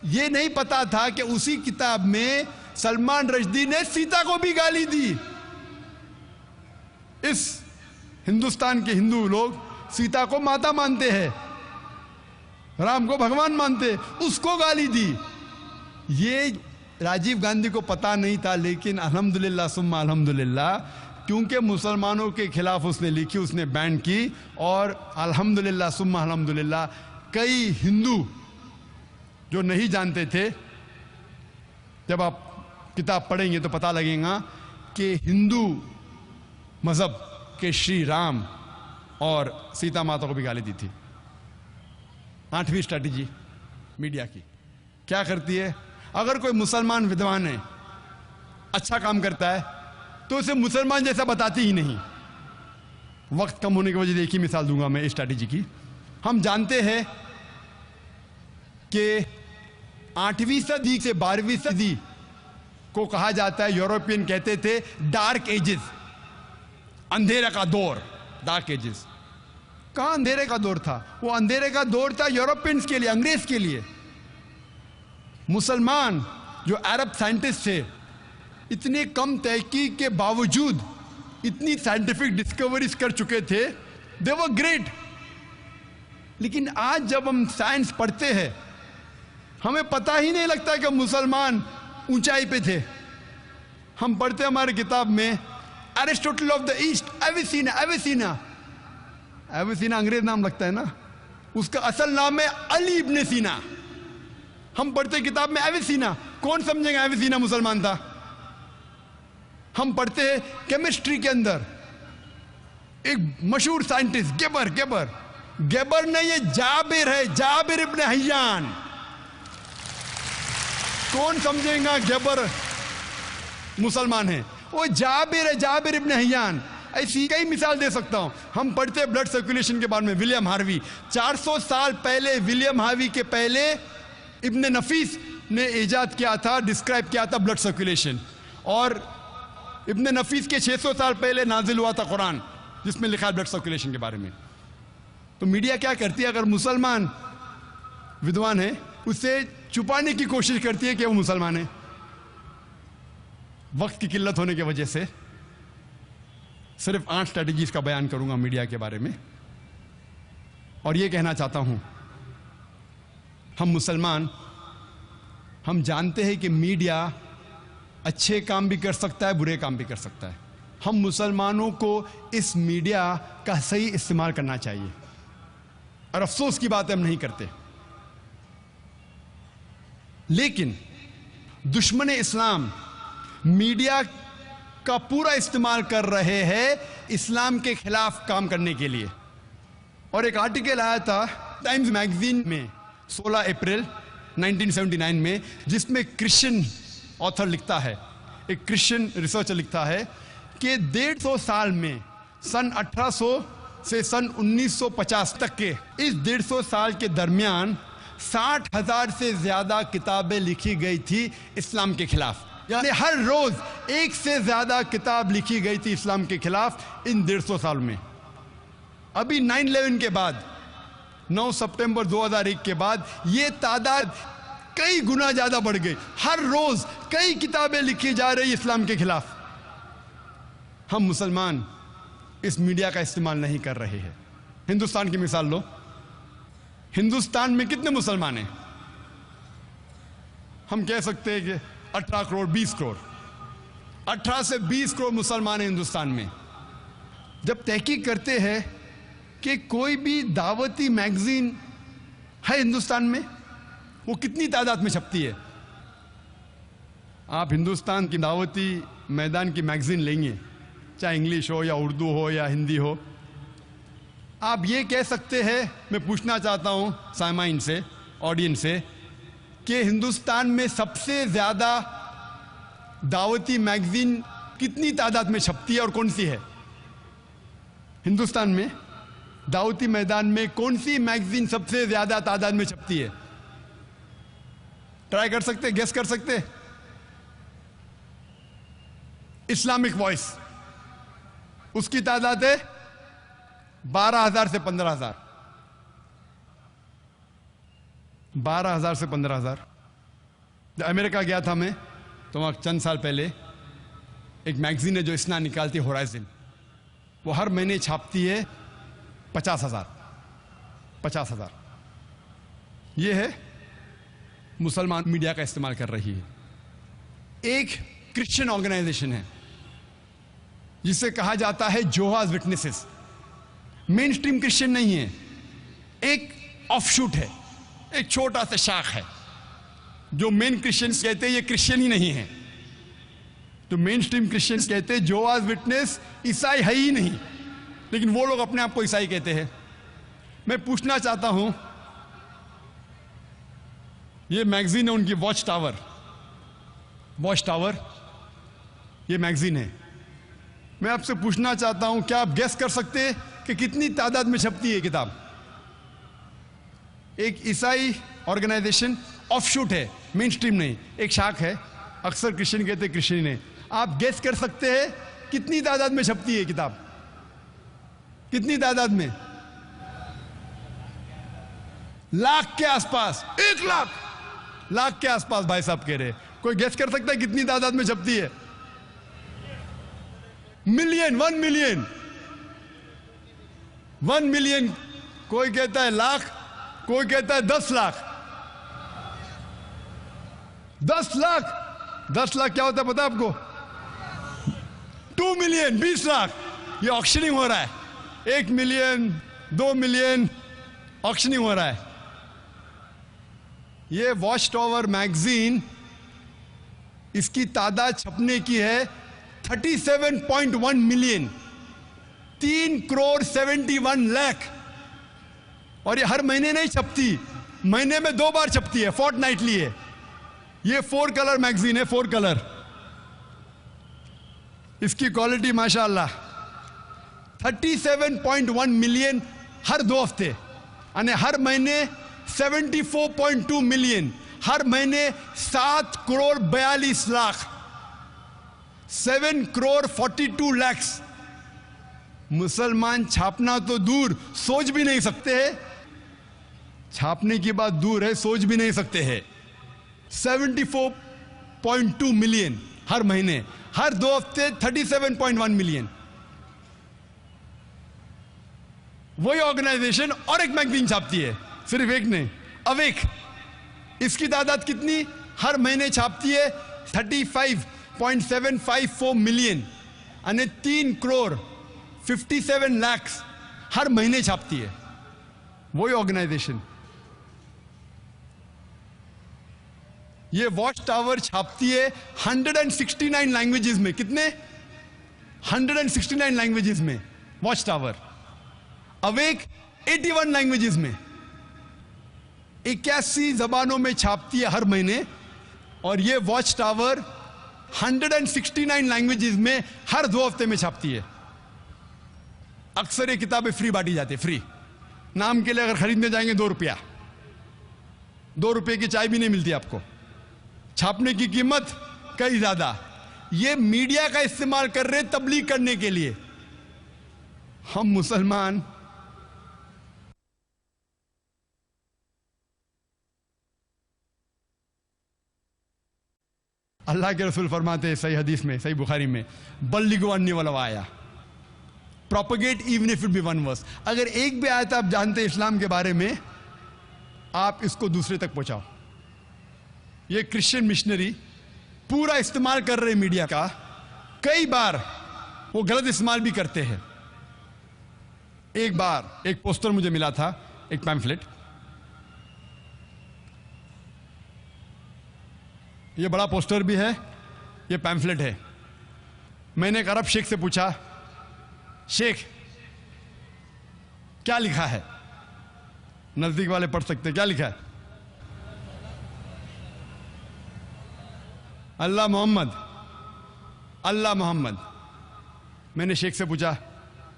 ये नहीं पता था कि उसी किताब में सलमान रश्दी ने सीता को भी गाली दी। इस हिंदुस्तान के हिंदू लोग सीता को माता मानते हैं, राम को भगवान मानते, उसको गाली दी। ये राजीव गांधी को पता नहीं था, लेकिन अल्हम्दुलिल्लाह सुम्मा अल्हम्दुलिल्लाह, क्योंकि मुसलमानों के खिलाफ उसने लिखी, उसने बैन की, और अल्हम्दुलिल्लाह सुम्मा अल्हम्दुलिल्लाह कई हिंदू जो नहीं जानते थे, जब आप किताब पढ़ेंगे तो पता लगेगा कि हिंदू मजहब के श्री राम और सीता माता को भी गाली दी थी। 8वीं स्ट्रैटेजी मीडिया की क्या करती है? अगर कोई मुसलमान विद्वान है, अच्छा काम करता है, तो उसे मुसलमान जैसा बताती ही नहीं। वक्त कम होने की वजह से एक ही मिसाल दूंगा मैं इस स्ट्रैटेजी की। हम जानते हैं कि 8वीं सदी से 12वीं सदी को कहा जाता है, यूरोपियन कहते थे डार्क एजेस, अंधेरे का दौर, डार्क एजेस। कहां अंधेरे का दौर था? वो अंधेरे का दौर था यूरोपियंस के लिए, अंग्रेज के लिए। मुसलमान जो अरब साइंटिस्ट थे, इतने कम तहकीक के बावजूद इतनी साइंटिफिक डिस्कवरीज कर चुके थे, दे वर ग्रेट। लेकिन आज जब हम साइंस पढ़ते हैं, हमें पता ही नहीं लगता कि मुसलमान ऊंचाई पे थे। हम पढ़ते हमारे किताब में एरिस्टोटल ऑफ द ईस्ट, एविसीना। एविसीना एविसीना अंग्रेज नाम लगता है ना, उसका असल नाम है अली इब्ने सीना। हम पढ़ते किताब में एविसीना, कौन समझेगा एविसीना मुसलमान था? हम पढ़ते हैं केमिस्ट्री के अंदर एक मशहूर साइंटिस्ट गेबर, गेबर गेबर नहीं, ये जाबिर है, जाबिर इब्ने हय्यान। कौन समझेगा गेबर मुसलमान है? वो जाबिर है, जाबिर इब्ने हय्यान। ऐसी कई मिसाल दे सकता हूं। हम पढ़ते हैं ब्लड सर्कुलेशन के बारे में, विलियम हार्वी। 400 साल पहले, विलियम हार्वी के पहले इब्ने नफीस ने इजाद किया था, डिस्क्राइब किया था ब्लड सर्कुलेशन। और इब्ने नफीस के 600 साल पहले नाजिल हुआ था कुरान, जिसमें लिखा है ब्लड सर्कुलेशन के बारे में। तो मीडिया क्या करती है? अगर मुसलमान विद्वान है, उसे छुपाने की कोशिश करती है कि वो मुसलमान है। वक्त की किल्लत होने की वजह से सिर्फ 8 स्ट्रैटेजीज का बयान करूंगा मीडिया के बारे में, और ये कहना चाहता हूं, हम मुसलमान, हम जानते हैं कि मीडिया अच्छे काम भी कर सकता है, बुरे काम भी कर सकता है। हम मुसलमानों को इस मीडिया का सही इस्तेमाल करना चाहिए, और अफसोस की बात हम नहीं करते। लेकिन दुश्मन इस्लाम मीडिया का पूरा इस्तेमाल कर रहे हैं इस्लाम के खिलाफ काम करने के लिए। और एक आर्टिकल आया था टाइम्स मैगजीन में 16 अप्रैल 1979 में, जिसमें क्रिश्चियन ऑथर लिखता है, एक क्रिश्चियन रिसर्चर लिखता है कि 150 साल में सन 1800 से सन 1950 तक के इस 150 साल के दरमियान 60,000 से ज्यादा किताबें लिखी गई थी इस्लाम के खिलाफ। यानी हर रोज एक से ज्यादा किताब लिखी गई थी इस्लाम के खिलाफ इन 150 साल में। अभी 9/11 के बाद, 9 सितंबर 2001 के बाद ये तादाद कई गुना ज्यादा बढ़ गई। हर रोज कई किताबें लिखी जा रही इस्लाम के खिलाफ। हम मुसलमान इस मीडिया का इस्तेमाल नहीं कर रहे हैं। हिंदुस्तान की मिसाल लो, हिंदुस्तान में कितने मुसलमान हैं? हम कह सकते हैं कि 18 करोड़ 20 करोड़, 18 से 20 करोड़ मुसलमान हैं हिंदुस्तान में। जब तहकीक करते हैं कि कोई भी दावती मैगजीन है हिंदुस्तान में, वो कितनी तादाद में छपती है? आप हिंदुस्तान की दावती मैदान की मैगजीन लेंगे, चाहे इंग्लिश हो या उर्दू हो या हिंदी हो, आप ये कह सकते हैं, मैं पूछना चाहता हूं सामाइन से, ऑडियंस से, कि हिंदुस्तान में सबसे ज्यादा दावती मैगजीन कितनी तादाद में छपती है और कौन सी है? हिंदुस्तान में दावती मैदान में कौन सी मैगजीन सबसे ज्यादा तादाद में छपती है? ट्राई कर सकते, गेस कर सकते? इस्लामिक वॉइस, उसकी तादाद है 12,000 से 15,000। 12,000 से 15,000। जब अमेरिका गया था मैं, तो वहां चंद साल पहले एक मैगजीन है जो इस्ना निकालती है, होराइजन, वो हर महीने छापती है 50,000। 50,000 ये है मुसलमान मीडिया का इस्तेमाल कर रही है। एक क्रिश्चियन ऑर्गेनाइजेशन है जिसे कहा जाता है जोहाज विटनेसेस। मेन स्ट्रीम क्रिश्चियन नहीं है, एक ऑफशूट है, एक छोटा सा शाख है। जो मेन क्रिश्चियंस कहते हैं ये क्रिश्चियन ही नहीं है, तो मेन स्ट्रीम क्रिश्चियंस कहते हैं जोहाज विटनेस ईसाई है ही नहीं, लेकिन वो लोग अपने आप को ईसाई कहते हैं। मैं पूछना चाहता हूं, ये मैगजीन है उनकी वॉच टावर, वॉच टावर ये मैगजीन है। मैं आपसे पूछना चाहता हूं, क्या आप गेस कर सकते हैं कि कितनी तादाद में छपती है किताब? एक ईसाई ऑर्गेनाइजेशन, ऑफशूट है, मेन स्ट्रीम नहीं, एक शाख है, अक्सर क्रिश्चियन कहते हैं, क्रिश्चियन नहीं। आप गेस कर सकते हैं कितनी तादाद में छपती है किताब? कितनी तादाद में? लाख के आसपास, 1 लाख के आसपास भाई साहब कह रहे। कोई गेस कर सकता है कितनी तादाद में छपती है? Million, 1 million, 1 million. कोई कहता है लाख, कोई कहता है 10 लाख। 10 लाख, 10 लाख क्या होता है पता है आपको? 2 मिलियन, 20 लाख। ये ऑक्शनिंग हो रहा है, 1 मिलियन, 2 मिलियन, ऑक्शनिंग हो रहा है। ये वॉच टावर मैगजीन, इसकी तादाद छपने की है 37.1 मिलियन, 3 करोड़ 71 लाख। और ये हर महीने नहीं छपती, महीने में 2 बार छपती है, फोर्टनाइटली है। ये 4 कलर मैगजीन है, 4 कलर। इसकी क्वालिटी माशाअल्लाह। 37.1 मिलियन हर 2 हफ्ते, यानी हर महीने 74.2 मिलियन, हर महीने 7 करोड़ 42 लाख, 7 करोड़ 42 लाख। मुसलमान छापना तो दूर, सोच भी नहीं सकते हैं। छापने की बात दूर है, सोच भी नहीं सकते हैं। 74.2 मिलियन हर महीने, हर 2 हफ्ते 37.1 मिलियन। वही ऑर्गेनाइजेशन और एक मैगजीन छापती है, सिर्फ एक नहीं, अवेक। इसकी तादाद कितनी? हर महीने छापती है 35.754 मिलियन, यानी 3 करोड़ 57 लाख हर महीने छापती है वही ऑर्गेनाइजेशन। ये वॉच टावर छापती है 169 लैंग्वेजेस में। कितने? 169 लैंग्वेजेस में वॉच टावर। अवेक 81 लैंग्वेजेस में, 81 जबानों में छापती है हर महीने। और ये वॉच टावर 169 लैंग्वेजेस में हर 2 हफ्ते में छापती है। अक्सर ये किताबें फ्री बांटी जाती है, फ्री। नाम के लिए अगर खरीदने जाएंगे 2 रुपया, 2 रुपये की चाय भी नहीं मिलती आपको। छापने की कीमत कई ज्यादा। ये मीडिया का इस्तेमाल कर रहे तबलीग करने के लिए। हम मुसलमान अल्लाह के रसूल फरमाते हैं सही हदीस में, सही बुखारी में, बल्लिगु अन्नी वलौ आया, propagate even if it be 1 verse. अगर एक भी आयत आप जानते हैं इस्लाम के बारे में, आप इसको दूसरे तक पहुंचाओ। ये क्रिश्चियन मिशनरी पूरा इस्तेमाल कर रहे मीडिया का। कई बार वो गलत इस्तेमाल भी करते हैं। एक बार एक पोस्टर मुझे मिला था, एक पैम्फलेट। ये बड़ा पोस्टर भी है, ये पैम्फलेट है। मैंने एक अरब शेख से पूछा, शेख क्या लिखा है? नजदीक वाले पढ़ सकते, क्या लिखा है? अल्लाह मोहम्मद, अल्लाह मोहम्मद। मैंने शेख से पूछा,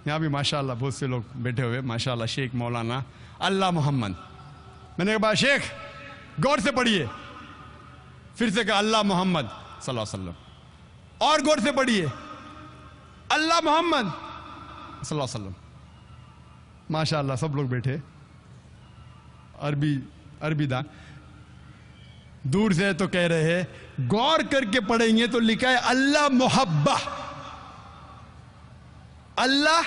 यहाँ भी माशाअल्लाह बहुत से लोग बैठे हुए, माशाअल्लाह, शेख मौलाना, अल्लाह मोहम्मद। मैंने कहा शेख गौर से पढ़िए। फिर से कहा अल्लाह मोहम्मद सल्लल्लाहु अलैहि वसल्लम। और गौर से पढ़िए, अल्लाह मोहम्मद सल्लल्लाहु अलैहि वसल्लम। माशाअल्लाह सब लोग बैठे, अरबी दान। दूर से तो कह रहे हैं, गौर करके पढ़ेंगे तो लिखा है अल्लाह मोहब्बा, अल्लाह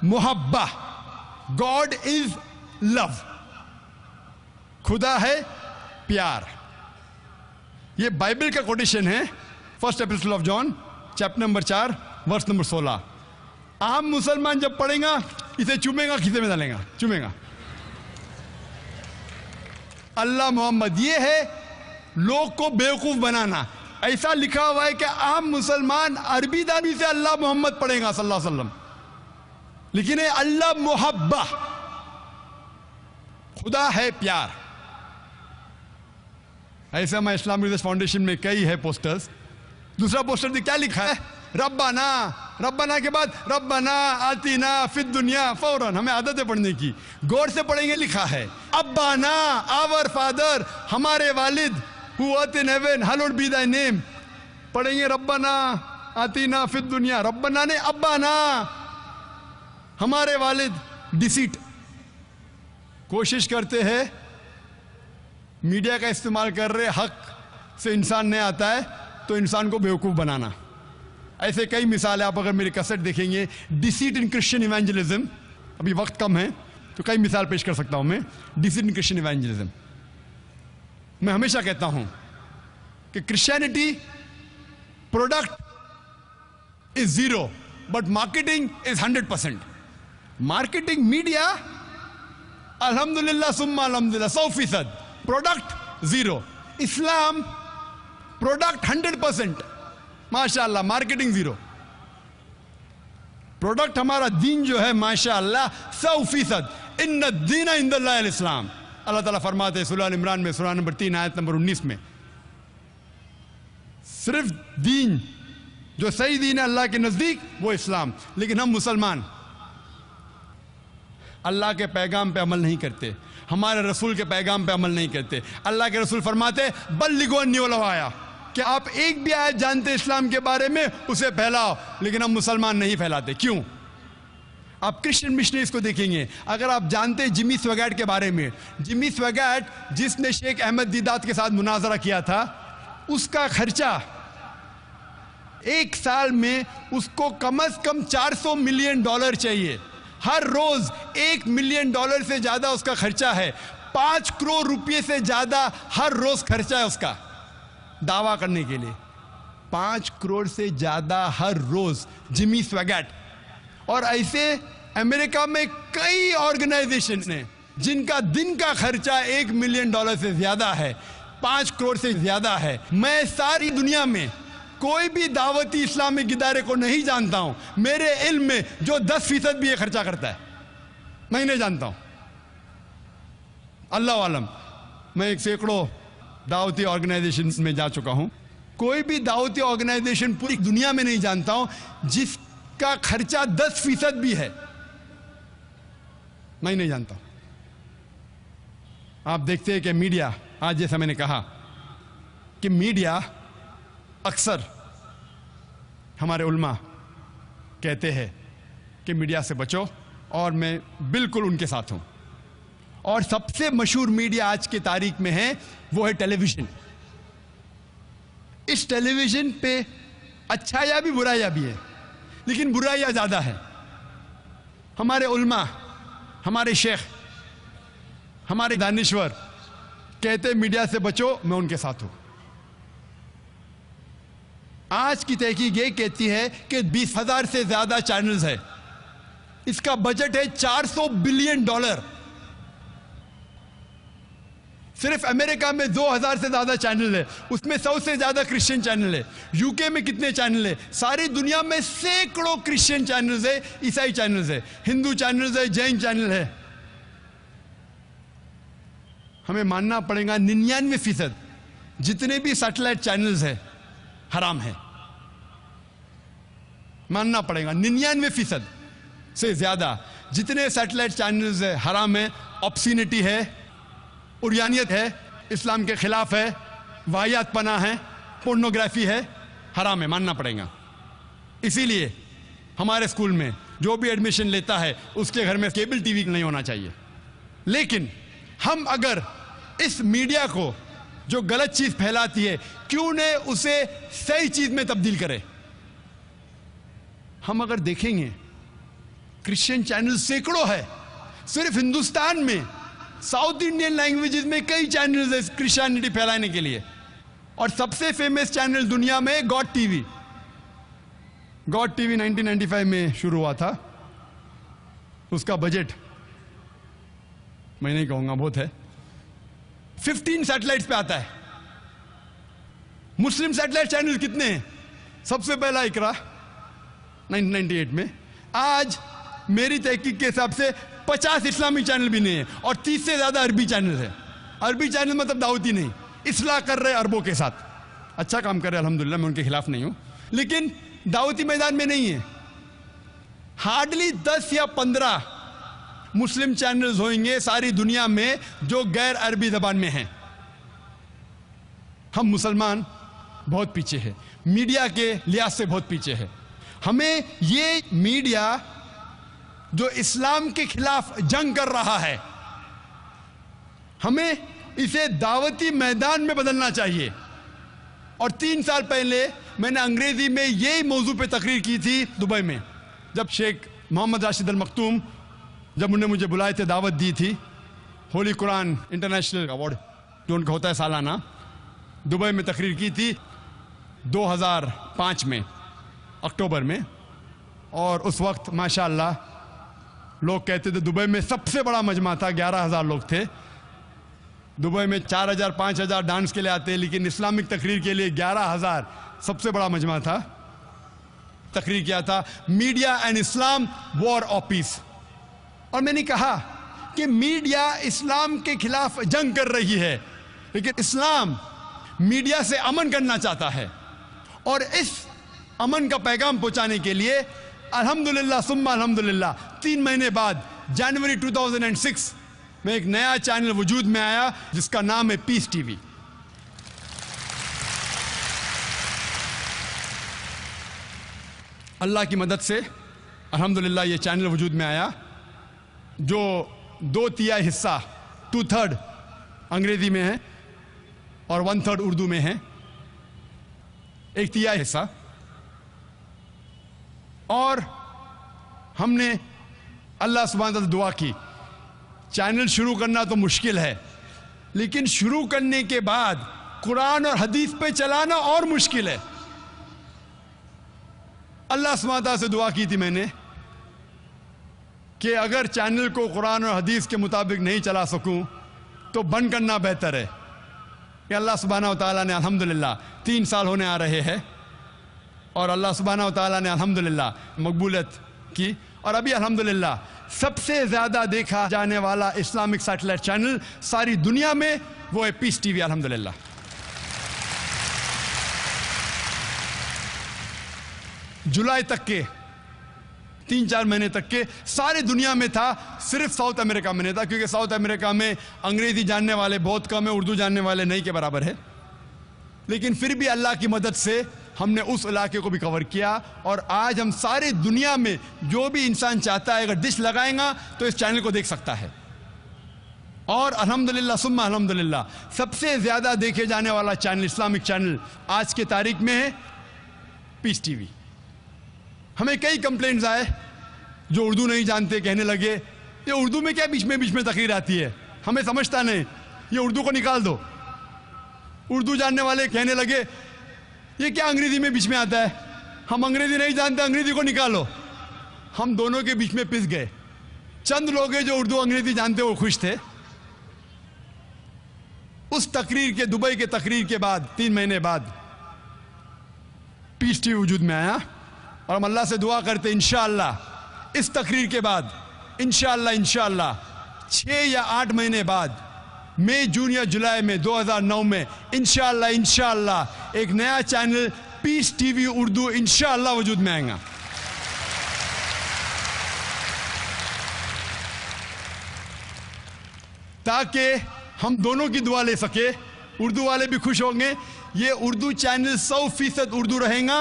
मोहब्बा, गॉड इज लव, खुदा है प्यार। ये बाइबल का कोटेशन है, first epistle of John chapter number 4 verse number 16। आम मुसलमान जब पढ़ेगा इसे चूमेगा, खीसे में डालेगा, चूमेगा। अल्लाह मोहम्मद, ये है लोग को बेवकूफ बनाना। ऐसा लिखा हुआ है कि आम मुसलमान अरबी दानी से अल्लाह मोहम्मद पढ़ेगा सल्लल्लाहु अलैहि वसल्लम, लेकिन ये अल्लाह मोहब्बा, खुदा है प्यार। ऐसा मैं इस्लामिक रिसर्च फाउंडेशन में कई है पोस्टर्स। दूसरा पोस्टर क्या लिखा है? रब्बाना, रब्बाना के बाद रब्बाना आतीना फिद दुनिया। फौरन हमें आदत है पढ़ने की, गौर से पढ़ेंगे। लिखा है अब्बाना, आवर फादर, हमारे वालिद, who art in heaven, hallowed be thy name. पढ़ेंगे रब्बाना आतीना फिद दुनिया, रब्बाना ने अब्बाना, हमारे वालिद। डिसीट। कोशिश करते हैं, मीडिया का इस्तेमाल कर रहे, हक से इंसान नहीं आता है तो इंसान को बेवकूफ बनाना। ऐसे कई मिसाल है। आप अगर मेरी कैसेट देखेंगे, डिसीट इन क्रिश्चियन इवेंजलिज्म, अभी वक्त कम है तो कई मिसाल पेश कर सकता हूं मैं। डिसीट इन क्रिश्चियन इवेंजलिज्म, मैं हमेशा कहता हूं कि Christianity product is 0 but marketing is 100%। Marketing media अल्हम्दुलिल्लाह सुम्मा अल्हम्दुलिल्लाह 100%, प्रोडक्ट 0। इस्लाम प्रोडक्ट 100%, माशाअल्लाह, मार्केटिंग 0। प्रोडक्ट हमारा दीन जो है माशाअल्लाह 100%। इन्ना दीना इंदल्लाह अल इस्लाम। अल्लाह ताला फरमाते हैं सूरह इमरान में, सूरह नंबर 3 आयत नंबर 19 में, सिर्फ दीन जो सही दीन है अल्लाह के नजदीक वो इस्लाम। लेकिन हम मुसलमान अल्लाह के पैगाम पे अमल नहीं करते, हमारे रसूल के पैगाम पे अमल नहीं करते। अल्लाह के रसूल फरमाते बल्लिगु अन्नी वलौ आया, कि आप एक भी आयत जानते इस्लाम के बारे में उसे फैलाओ। लेकिन हम मुसलमान नहीं फैलाते। क्यों? आप क्रिश्चियन मिशनरीज को देखेंगे, अगर आप जानते हैं जिमी स्वैगैट के बारे में, जिमी स्वैगैट जिसने शेख अहमद दीदात के साथ मुनाजरा किया था, उसका खर्चा एक साल में उसको कम से कम $400 मिलियन चाहिए। हर रोज $1 मिलियन से ज्यादा उसका खर्चा है। 5 करोड़ रुपए से ज्यादा हर रोज खर्चा है उसका दावा करने के लिए। 5 करोड़ से ज्यादा हर रोज जिमी स्वैगैट। और ऐसे अमेरिका में कई ऑर्गेनाइजेशन हैं जिनका दिन का खर्चा $1 मिलियन से ज्यादा है, 5 करोड़ से ज्यादा है। मैं सारी दुनिया में कोई भी दावती इस्लामिक इदारे को नहीं जानता हूं मेरे इल्म में जो 10% भी ये खर्चा करता है। मैं नहीं जानता हूं, अल्लाह आलम। मैं एक सैकड़ों दावती ऑर्गेनाइजेशन में जा चुका हूं, कोई भी दावती ऑर्गेनाइजेशन पूरी दुनिया में नहीं जानता हूं जिसका खर्चा 10% भी है, मैं नहीं जानता। आप देखते हैं कि मीडिया, आज जैसा मैंने कहा कि मीडिया अक्सर, हमारे उल्मा कहते हैं कि मीडिया से बचो, और मैं बिल्कुल उनके साथ हूं। और सबसे मशहूर मीडिया आज की तारीख में है वो है टेलीविजन। इस टेलीविजन पे अच्छाइयां भी बुराइयां भी है, लेकिन बुराइयां ज्यादा है। हमारे उल्मा, हमारे शेख, हमारे दानिश्वर कहते मीडिया से बचो, मैं उनके साथ हूं। आज की तहकीक ये कहती है कि 20,000 से ज्यादा चैनल्स है, इसका बजट है $400 बिलियन। सिर्फ अमेरिका में 2,000 से ज्यादा चैनल है, उसमें 100 से ज्यादा क्रिश्चियन चैनल है। यूके में कितने चैनल है? सारी दुनिया में सैकड़ों क्रिश्चियन चैनल्स है, ईसाई चैनल्स है, हिंदू चैनल्स है, जैन चैनल है। हमें मानना पड़ेगा 99% जितने भी सैटेलाइट चैनल्स है हराम है, मानना पड़ेगा 99% से ज्यादा जितने सैटेलाइट चैनल्स है हराम है। ऑब्सिनिटी है, उरियानियत है, इस्लाम के खिलाफ है, वाहियात पना है, पोर्नोग्राफी है, हराम है, मानना पड़ेगा। इसीलिए हमारे स्कूल में जो भी एडमिशन लेता है उसके घर में केबल टीवी नहीं होना चाहिए। लेकिन हम अगर इस मीडिया को जो गलत चीज फैलाती है, क्यों न उसे सही चीज में तब्दील करें। हम अगर देखेंगे क्रिश्चियन चैनल सैकड़ों है, सिर्फ हिंदुस्तान में साउथ इंडियन लैंग्वेजेस में कई चैनल्स है क्रिश्चियनिटी फैलाने के लिए। और सबसे फेमस चैनल दुनिया में गॉड टीवी। गॉड टीवी 1995 में शुरू हुआ था, उसका बजट मैं नहीं कहूंगा, बहुत है, 15 सैटेलाइट्स पे आता है। मुस्लिम सैटेलाइट चैनल कितने हैं? सबसे पहला इकरा 1998 में। आज मेरी तहकीक के हिसाब से 50 इस्लामी चैनल भी नहीं है, और 30 से ज्यादा अरबी चैनल है। अरबी चैनल मतलब दावती नहीं, इस्लाह कर रहे अरबों के साथ, अच्छा काम कर रहे अल्हम्दुलिल्लाह, मैं उनके खिलाफ नहीं हूं, लेकिन दावती मैदान में नहीं है। हार्डली 10 या 15 मुस्लिम चैनल्स होंगे सारी दुनिया में जो गैर अरबी जबान में हैं। हम मुसलमान बहुत पीछे हैं, मीडिया के लिहाज से बहुत पीछे है। हमें ये मीडिया जो इस्लाम के खिलाफ जंग कर रहा है, हमें इसे दावती मैदान में बदलना चाहिए। और 3 साल पहले मैंने अंग्रेजी में यही मौजू पे तकरीर की थी दुबई में, जब शेख मोहम्मद राशिद अल मखतूम, जब उन्होंने मुझे बुलाए थे, दावत दी थी, होली कुरान इंटरनेशनल अवार्ड जो उनका होता है सालाना, दुबई में तकरीर की थी 2005 में अक्टूबर में। और उस वक्त माशाअल्लाह लोग कहते थे दुबई में सबसे बड़ा मजमा था, 11,000 लोग थे। दुबई में 4,000 5,000 डांस के लिए आते, लेकिन इस्लामिक तकरीर के लिए 11,000 सबसे बड़ा मजमा था। तकरीर किया था media and Islam, war of peace. और मैंने कहा कि मीडिया इस्लाम के खिलाफ जंग कर रही है, लेकिन इस्लाम मीडिया से अमन करना चाहता है। और इस अमन का पैगाम पहुंचाने के लिए अल्हम्दुलिल्लाह सुम्मा अल्हम्दुलिल्लाह 3 महीने बाद जनवरी 2006 में एक नया चैनल वजूद में आया जिसका नाम है पीस टीवी। अल्लाह की मदद से अल्हम्दुलिल्लाह ये चैनल वजूद में आया, जो 2/3 हिस्सा 2/3 अंग्रेजी में है और 1/3 उर्दू में है, 1/3 हिस्सा। और हमने अल्लाह सुब्हानहू तआला से दुआ की, चैनल शुरू करना तो मुश्किल है, लेकिन शुरू करने के बाद कुरान और हदीस पे चलाना और मुश्किल है। अल्लाह सुब्हानहू तआला से दुआ की थी मैंने कि अगर चैनल को कुरान और हदीस के मुताबिक नहीं चला सकूं तो बंद करना बेहतर है। कि अल्लाह सुब्हानहू तआला ने अल्हम्दुलिल्लाह 3 साल होने आ रहे हैं, और अल्लाह सुब्हानहू तआला ने अल्हम्दुलिल्लाह मकबूलियत की, और अभी अल्हम्दुलिल्लाह सबसे ज्यादा देखा जाने वाला इस्लामिक सैटेलाइट चैनल सारी दुनिया में वो है पीस टीवी। अल्हम्दुलिल्लाह। जुलाई तक के 3-4 महीने तक के सारे दुनिया में था, सिर्फ साउथ अमेरिका में नहीं था, क्योंकि साउथ अमेरिका में अंग्रेजी जानने वाले बहुत कम है, उर्दू जानने वाले नहीं के बराबर है। लेकिन फिर भी अल्लाह की मदद से हमने उस इलाके को भी कवर किया, और आज हम सारे दुनिया में जो भी इंसान चाहता है अगर डिश लगाएगा तो इस चैनल को देख सकता है। और अल्हम्दुलिल्लाह सुम्मा अल्हम्दुलिल्लाह सबसे ज़्यादा देखे जाने वाला चैनल, इस्लामिक चैनल आज के तारीख में है पीस टीवी। हमें कई कंप्लेंट्स आए, जो उर्दू नहीं जानते कहने लगे ये उर्दू में क्या बीच में तकरीर आती है, हमें समझता नहीं, ये उर्दू को निकाल दो। उर्दू जानने वाले कहने लगे ये क्या अंग्रेजी में बीच में आता है, हम अंग्रेजी नहीं जानते, अंग्रेजी को निकालो। हम दोनों के बीच में पिस गए। चंद लोग हैं जो उर्दू अंग्रेजी जानते वो खुश थे। उस तकरीर के, दुबई के तकरीर के बाद 3 महीने बाद पीस टीवी वजूद में आया, और हम अल्लाह से दुआ करते इंशाअल्लाह इस तकरीर के बाद इंशाअल्लाह 6 या 8 महीने बाद, मई, जून या जुलाई में 2009 में इंशाअल्लाह एक नया चैनल पीस टीवी उर्दू इंशाअल्लाह वजूद में आएगा। ताकि हम दोनों की दुआ ले सके, उर्दू वाले भी खुश होंगे। ये उर्दू चैनल 100% उर्दू रहेगा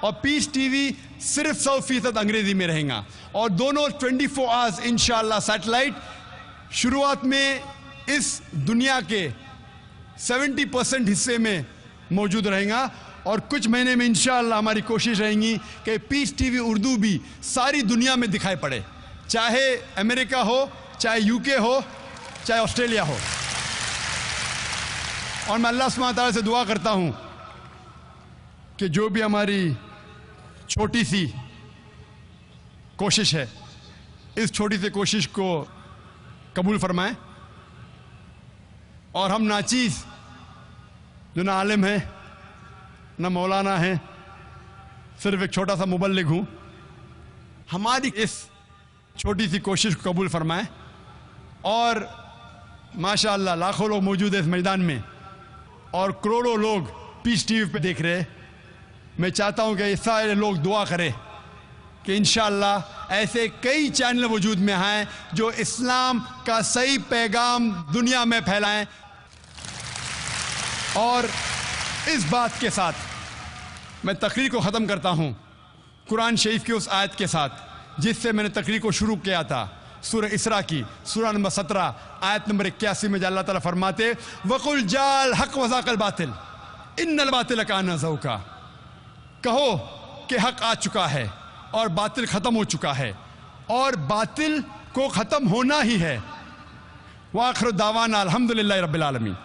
और पीस टीवी सिर्फ 100% अंग्रेजी में रहेगा, और दोनों 24 आवर्स इंशाअल्लाह सैटेलाइट शुरुआत में इस दुनिया के 70% हिस्से में मौजूद रहेगा, और कुछ महीने में इंशाअल्लाह हमारी कोशिश रहेगी कि पीस टीवी उर्दू भी सारी दुनिया में दिखाई पड़े, चाहे अमेरिका हो, चाहे यूके हो, चाहे ऑस्ट्रेलिया हो। और मैं अल्लाह सुब्हानहू व तआला से दुआ करता हूँ कि जो भी हमारी छोटी सी कोशिश है, इस छोटी सी कोशिश को कबूल फरमाएं, और हम नाचीज़ जो ना आलिम है ना मौलाना है, सिर्फ एक छोटा सा मुबल्लिग हूँ, हमारी इस छोटी सी कोशिश को कबूल फरमाएं। और माशाअल्लाह लाखों लोग मौजूद है इस मैदान में, और करोड़ों लोग पीस टीवी पे देख रहे हैं। मैं चाहता हूँ कि ये सारे लोग दुआ करें कि इंशाअल्लाह ऐसे कई चैनल वजूद में आएँ जो इस्लाम का सही पैगाम दुनिया में फैलाएं। और इस बात के साथ मैं तकरीर को ख़त्म करता हूँ कुरान शरीफ की उस आयत के साथ जिससे मैंने तकरीर को शुरू किया था, सूरह इसरा की सूरह नंबर 17 आयत नंबर 81 में अल्लाह ताला फरमाते वकुल जाल हक वज़ाक़ल बातिल इन्नल बातिल काना ज़ऊक़ा, कहो कि हक आ चुका है और बातिल ख़त्म हो चुका है, और बातिल को ख़त्म होना ही है। व आखिर दावाना अल्हम्दुलिल्लाहि रब्बिल आलमीन।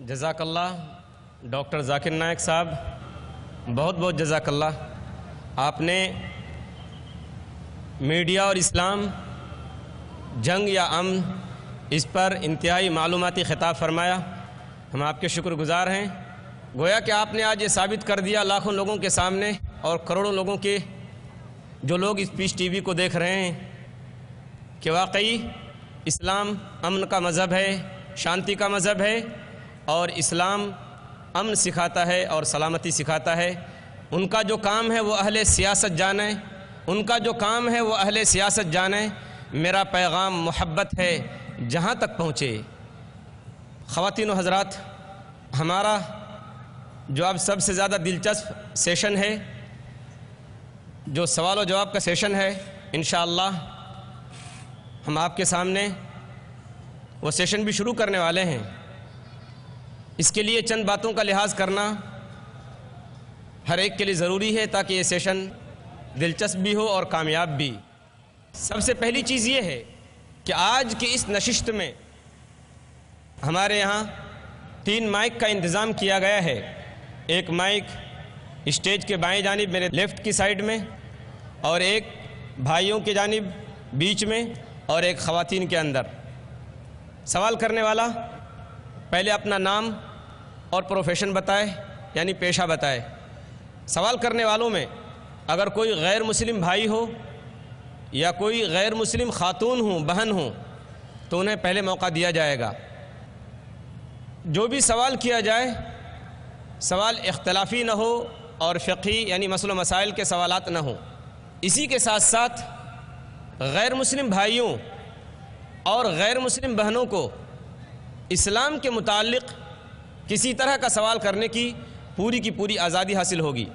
जज़ाकल्लाह डॉक्टर जाकिर नायक साहब, बहुत बहुत जज़ाकल्लाह। आपने मीडिया और इस्लाम, जंग या अमन, इस पर इंतहाई मालूमाती ख़िताब फरमाया। हम आपके शुक्रगुज़ार हैं। गोया कि आपने आज ये साबित कर दिया लाखों लोगों के सामने और करोड़ों लोगों के जो लोग इस पीस टीवी को देख रहे हैं कि वाकई इस्लाम अमन का मज़हब है, शांति का मज़हब है, और इस्लाम अमन सिखाता है और सलामती सिखाता है। उनका जो काम है वो अहले सियासत जाने, उनका जो काम है वो अहले सियासत जाने। मेरा पैगाम मोहब्बत है जहाँ तक पहुँचे। ख़वातीन व हज़रात, हमारा जो अब सबसे ज़्यादा दिलचस्प सेशन है, जो सवाल व जवाब का सेशन है, इंशाअल्लाह हम आपके सामने वो सेशन भी शुरू करने वाले हैं। इसके लिए चंद बातों का लिहाज करना हर एक के लिए ज़रूरी है ताकि ये सेशन दिलचस्प भी हो और कामयाब भी। सबसे पहली चीज़ ये है कि आज की इस नशिस्त में हमारे यहाँ 3 माइक का इंतज़ाम किया गया है। एक माइक स्टेज के बाएं जानिब मेरे लेफ़्ट की साइड में, और एक भाइयों की जानिब बीच में, और एक ख़वातीन के अंदर। सवाल करने वाला पहले अपना नाम और प्रोफेशन बताए, यानी पेशा बताए। सवाल करने वालों में अगर कोई गैर मुस्लिम भाई हो या कोई गैर मुस्लिम खातून हो, बहन हो, तो उन्हें पहले मौका दिया जाएगा। जो भी सवाल किया जाए, सवाल इख्तलाफी न हो और फ़िक़ही यानी मसलो मसाइल के सवालात न हो। इसी के साथ साथ गैर मुस्लिम भाइयों और गैर मुस्लिम बहनों को इस्लाम के मुताल्लिक़ किसी तरह का सवाल करने की पूरी आज़ादी हासिल होगी।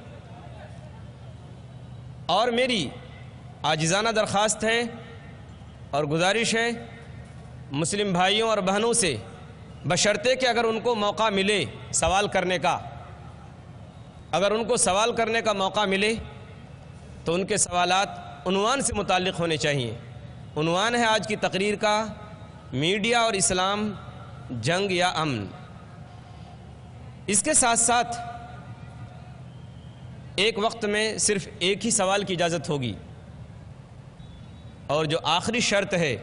और मेरी आजिज़ाना दरख्वास्त है और गुजारिश है मुस्लिम भाइयों और बहनों से, बशर्ते कि अगर उनको मौका मिले सवाल करने का, अगर उनको सवाल करने का मौका मिले तो उनके सवालात उन्वान से मुताल्लिक़ होने चाहिए। उन्वान है आज की तकरीर का, मीडिया और इस्लाम, जंग या अमन। इसके साथ साथ एक वक्त में सिर्फ एक ही सवाल की इजाज़त होगी, और जो आखिरी शर्त है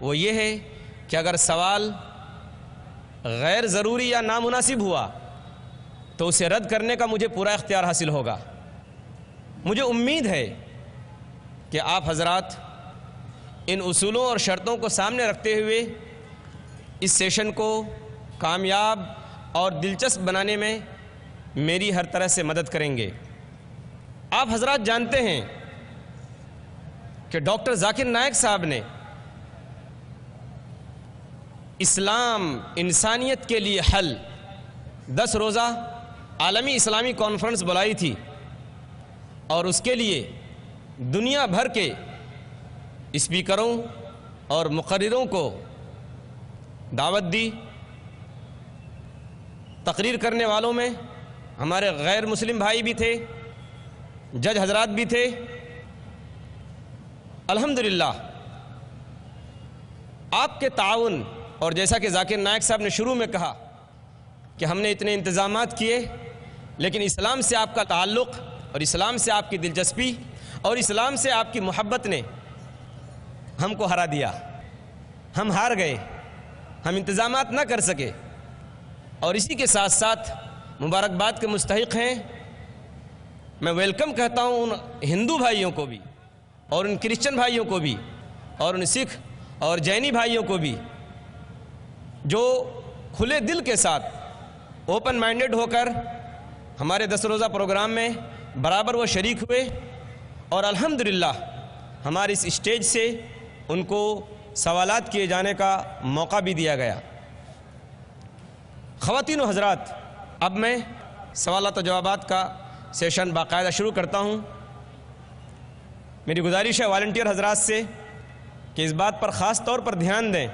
वो ये है कि अगर सवाल गैर ज़रूरी या नामुनासिब हुआ तो उसे रद्द करने का मुझे पूरा इख्तियार हासिल होगा। मुझे उम्मीद है कि आप हज़रात इन उसूलों और शर्तों को सामने रखते हुए इस सेशन को कामयाब और दिलचस्प बनाने में मेरी हर तरह से मदद करेंगे। आप हज़रात जानते हैं कि डॉक्टर जाकिर नायक साहब ने इस्लाम इंसानियत के लिए हल 10 रोज़ा आलमी इस्लामी कॉन्फ्रेंस बुलाई थी, और उसके लिए दुनिया भर के स्पीकरों और मुक़र्रिरों को दावत दी। तकरीर करने वालों में हमारे गैर मुस्लिम भाई भी थे, जज हजरात भी थे। अल्हम्दुलिल्लाह आपके ताउन, और जैसा कि जाकिर नायक साहब ने शुरू में कहा कि हमने इतने इंतज़ामात किए, लेकिन इस्लाम से आपका ताल्लुक़ और इस्लाम से आपकी दिलचस्पी और इस्लाम से आपकी मोहब्बत ने हमको हरा दिया। हम हार गए, हम इंतज़ामात ना कर सके। और इसी के साथ साथ मुबारकबाद के मुस्तहिक़ हैं। मैं वेलकम कहता हूँ उन हिंदू भाइयों को भी, और उन क्रिश्चियन भाइयों को भी, और उन सिख और जैनी भाइयों को भी, जो खुले दिल के साथ ओपन माइंडेड होकर हमारे 10 रोज़ा प्रोग्राम में बराबर वो शरीक हुए, और अल्हम्दुलिल्लाह हमारे इस स्टेज से उनको सवालात किए जाने का मौका भी दिया गया। ख़वातीन व हज़रात, अब मैं सवालात व जवाबात का सेशन बाकायदा शुरू करता हूँ। मेरी गुजारिश है वॉलंटियर हज़रात से कि इस बात पर ख़ास तौर पर ध्यान दें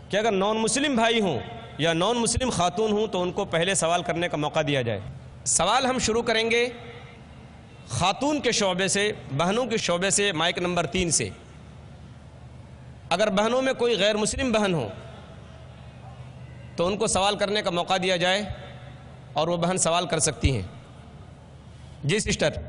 कि अगर नॉन मुस्लिम भाई हों या नॉन मुस्लिम खातून हों तो उनको पहले सवाल करने का मौका दिया जाए। सवाल हम शुरू करेंगे खातून के शोबे से, बहनों के शोबे से, माइक नंबर 3 से। अगर बहनों में कोई गैर मुस्लिम बहन हो तो उनको सवाल करने का मौका दिया जाए और वो बहन सवाल कर सकती हैं। जी सिस्टर।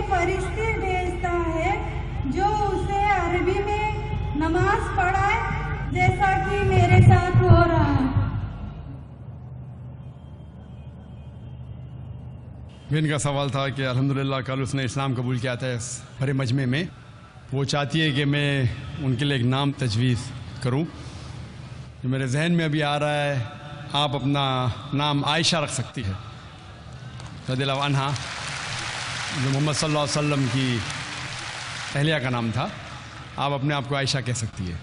फरिश्ते भेजता है जो उसे अरबी में नमाज पढ़ाए, जैसा कि मेरे साथ हो रहा है। इनका सवाल था कि अल्हम्दुलिल्लाह कल उसने इस्लाम कबूल किया था इस बड़े मजमे में। वो चाहती है कि मैं उनके लिए एक नाम तजवीज़ करूं जो मेरे जहन में अभी आ रहा है। आप अपना नाम आयशा रख सकती है रज़ियल्लाहु अन्हा, जो मोहम्मद सल्लल्लाहु अलैहि वसल्लम की अहलिया का नाम था। आप अपने आप को आयशा कह सकती है।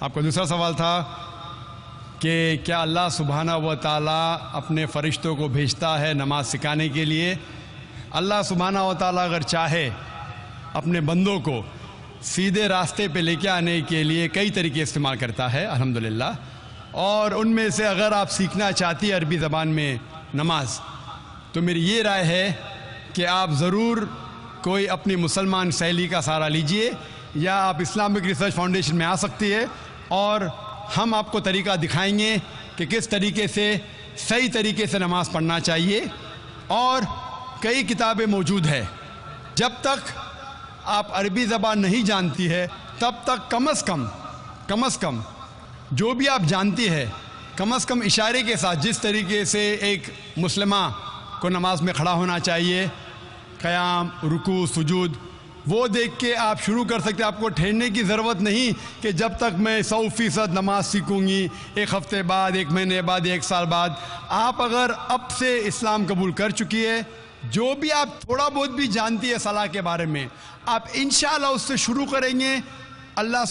आपका दूसरा सवाल था कि क्या अल्लाह सुब्हाना व तआला अपने फ़रिश्तों को भेजता है नमाज सिखाने के लिए। अल्लाह सुब्हाना व तआला अगर चाहे अपने बंदों को सीधे रास्ते पे लेके आने के लिए कई तरीके इस्तेमाल करता है अल्हम्दुलिल्लाह। और उनमें से अगर आप सीखना चाहती है अरबी ज़बान में नमाज, तो मेरी ये राय है कि आप ज़रूर कोई अपनी मुसलमान सहेली का सहारा लीजिए, या आप इस्लामिक रिसर्च फाउंडेशन में आ सकती है और हम आपको तरीका दिखाएंगे कि किस तरीके से सही तरीके से नमाज पढ़ना चाहिए। और कई किताबें मौजूद है। जब तक आप अरबी ज़बान नहीं जानती है तब तक कम अज़ कम जो भी आप जानती है कम अज़ कम इशारे के साथ जिस तरीके से एक मुस्लिमा को नमाज में खड़ा होना चाहिए, क़याम, रुकू, सुजूद, वो देख के आप शुरू कर सकते हैं। आपको ठहरने की ज़रूरत नहीं कि जब तक मैं 100% नमाज सीखूंगी, एक हफ़्ते बाद, एक महीने बाद, एक साल बाद। आप अगर अब से इस्लाम कबूल कर चुकी है, जो भी आप थोड़ा बहुत भी जानती है सलाह के बारे में, आप इंशाअल्लाह उससे शुरू करेंगे। अल्लाह